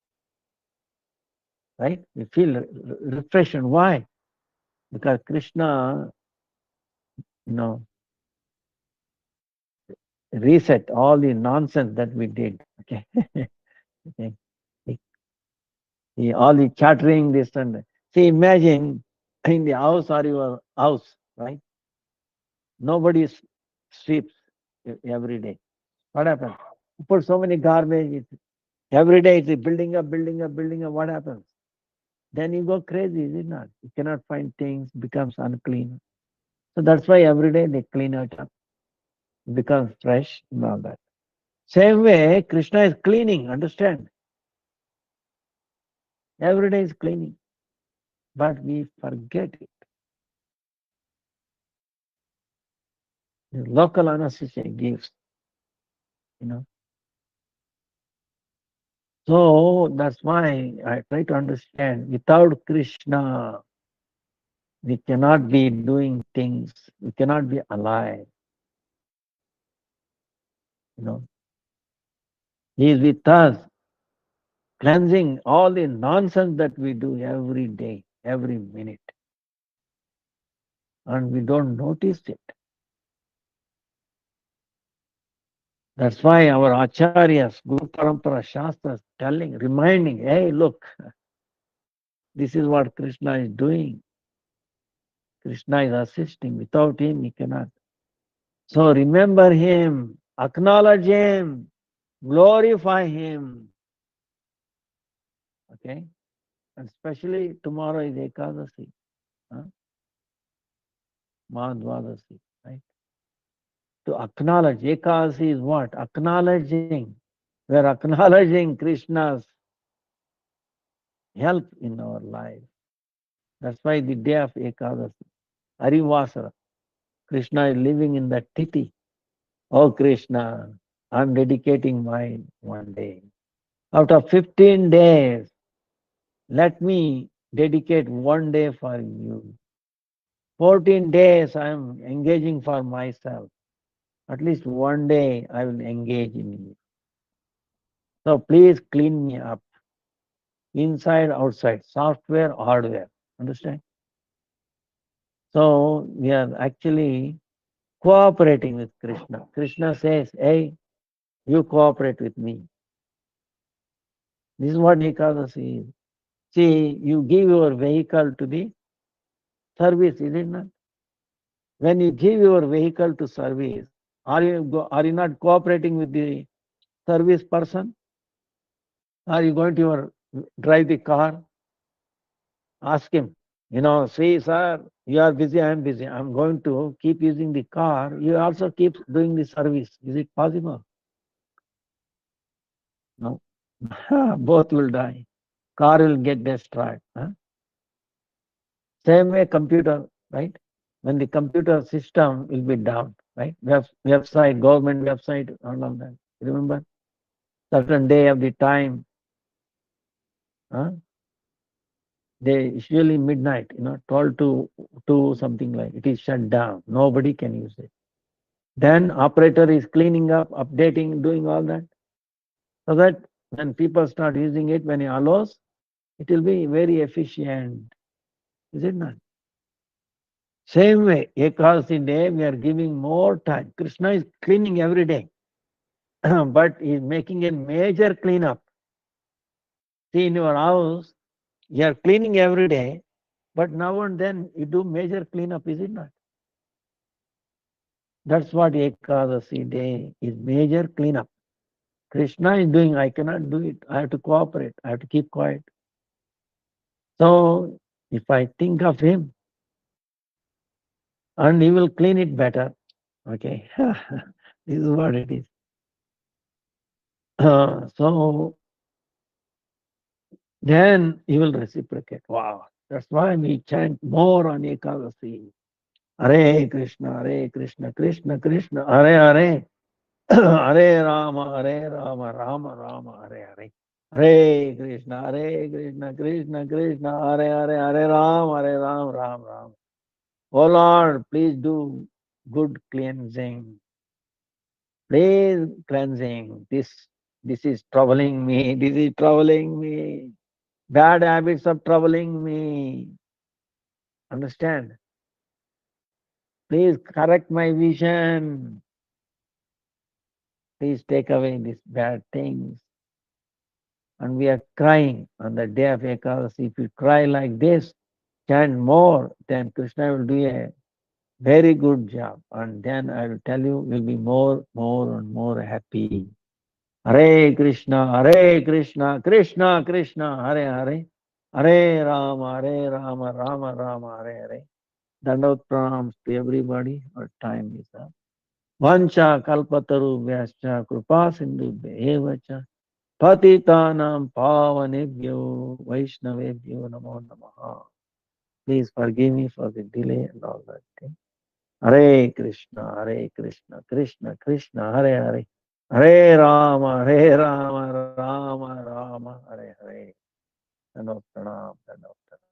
right? You feel refreshed. Why? Because Krishna, you know, reset all the nonsense that we did. Okay. Okay. All the chattering, this and that. See, imagine in the house or your house, right? Nobody sweeps every day. What happens? You put so many garbage. Every day it's building up, building up, building up. What happens? Then you go crazy, is it not? You cannot find things, becomes unclean. So that's why every day they clean it up, becomes fresh and all that. Same way, Krishna is cleaning, understand? Every day is cleaning. But we forget it. The local anesthesia gives, you know. So that's why I try to understand without Krishna, we cannot be doing things, we cannot be alive. You know, He is with us, cleansing all the nonsense that we do every day, every minute. And we don't notice it. That's why our acharyas, Guru Parampara Shastras telling, reminding, hey, look, this is what Krishna is doing. Krishna is assisting. Without him, he cannot. So remember him, acknowledge him, glorify him. Okay? And especially tomorrow is Ekadasi. Huh? Mahadvadasi, right? To acknowledge. Ekadasi is what? Acknowledging. We are acknowledging Krishna's help in our life. That's why the day of Ekadasi, Harivasara, Krishna is living in that titi. Oh Krishna, I'm dedicating mine one day. Out of 15 days, let me dedicate one day for you. 14 days I'm engaging for myself. At least one day I will engage in you. So please clean me up. Inside, outside, software, hardware. Understand? So we are actually cooperating with Krishna. Krishna says, hey, you cooperate with me. This is what Ekadasi is. See, you give your vehicle to the service, is it not? When you give your vehicle to service, are you not cooperating with the service person? Are you going to drive the car? Ask him. See, sir, you are busy, I am busy. I'm going to keep using the car. You also keep doing the service. Is it possible? No. Both will die. Car will get destroyed. Huh? Same way computer, right? When the computer system will be down, right? Website, government website, all of that. Remember? Certain day of the time, huh? They usually midnight, 12 to 2, something like it is shut down. Nobody can use it. Then operator is cleaning up, updating, doing all that. So that when people start using it, when he allows, it will be very efficient. Is it not? Same way, Ekadasi day, we are giving more time. Krishna is cleaning every day, but he is making a major cleanup. See, in your house, you are cleaning every day, but now and then you do major cleanup, is it not? That's what Ekadasi day is, major cleanup. Krishna is doing, I cannot do it. I have to cooperate. I have to keep quiet. So if I think of him, and he will clean it better. Okay. This is what it is. So then he will reciprocate. Wow. That's why we chant more on Ekadasi. Hare Krishna, Krishna Krishna, Hare Hare. Hare Rama, Rama Rama, Hare Hare. Hare Krishna, Krishna Krishna, Hare Hare, Hare Ram, Ram Ram. Oh Lord, please do good cleansing. Please cleansing. This is troubling me. This is troubling me. Bad habits are troubling me. Understand? Please correct my vision. Please take away these bad things. And we are crying on the day of Ekadasi. If you cry like this, chant more, then Krishna will do a very good job. And then I will tell you, we'll be more and more happy. Hare Krishna, Krishna Krishna, Hare Hare. Hare Rama, Rama Rama, Hare Hare. Dandavat pranams to everybody. Our time is up. Vancha kalpataru vyascha krupa sindhu evacha. Patitanam pavanebhyo Vaishnavebhyo namo namaha. Please forgive me for the delay and all that thing. Hare Krishna, Krishna Krishna, Hare Hare. Hare Rama, Rama Rama, Hare Hare. Dandavat pranam, Dandavat pranam.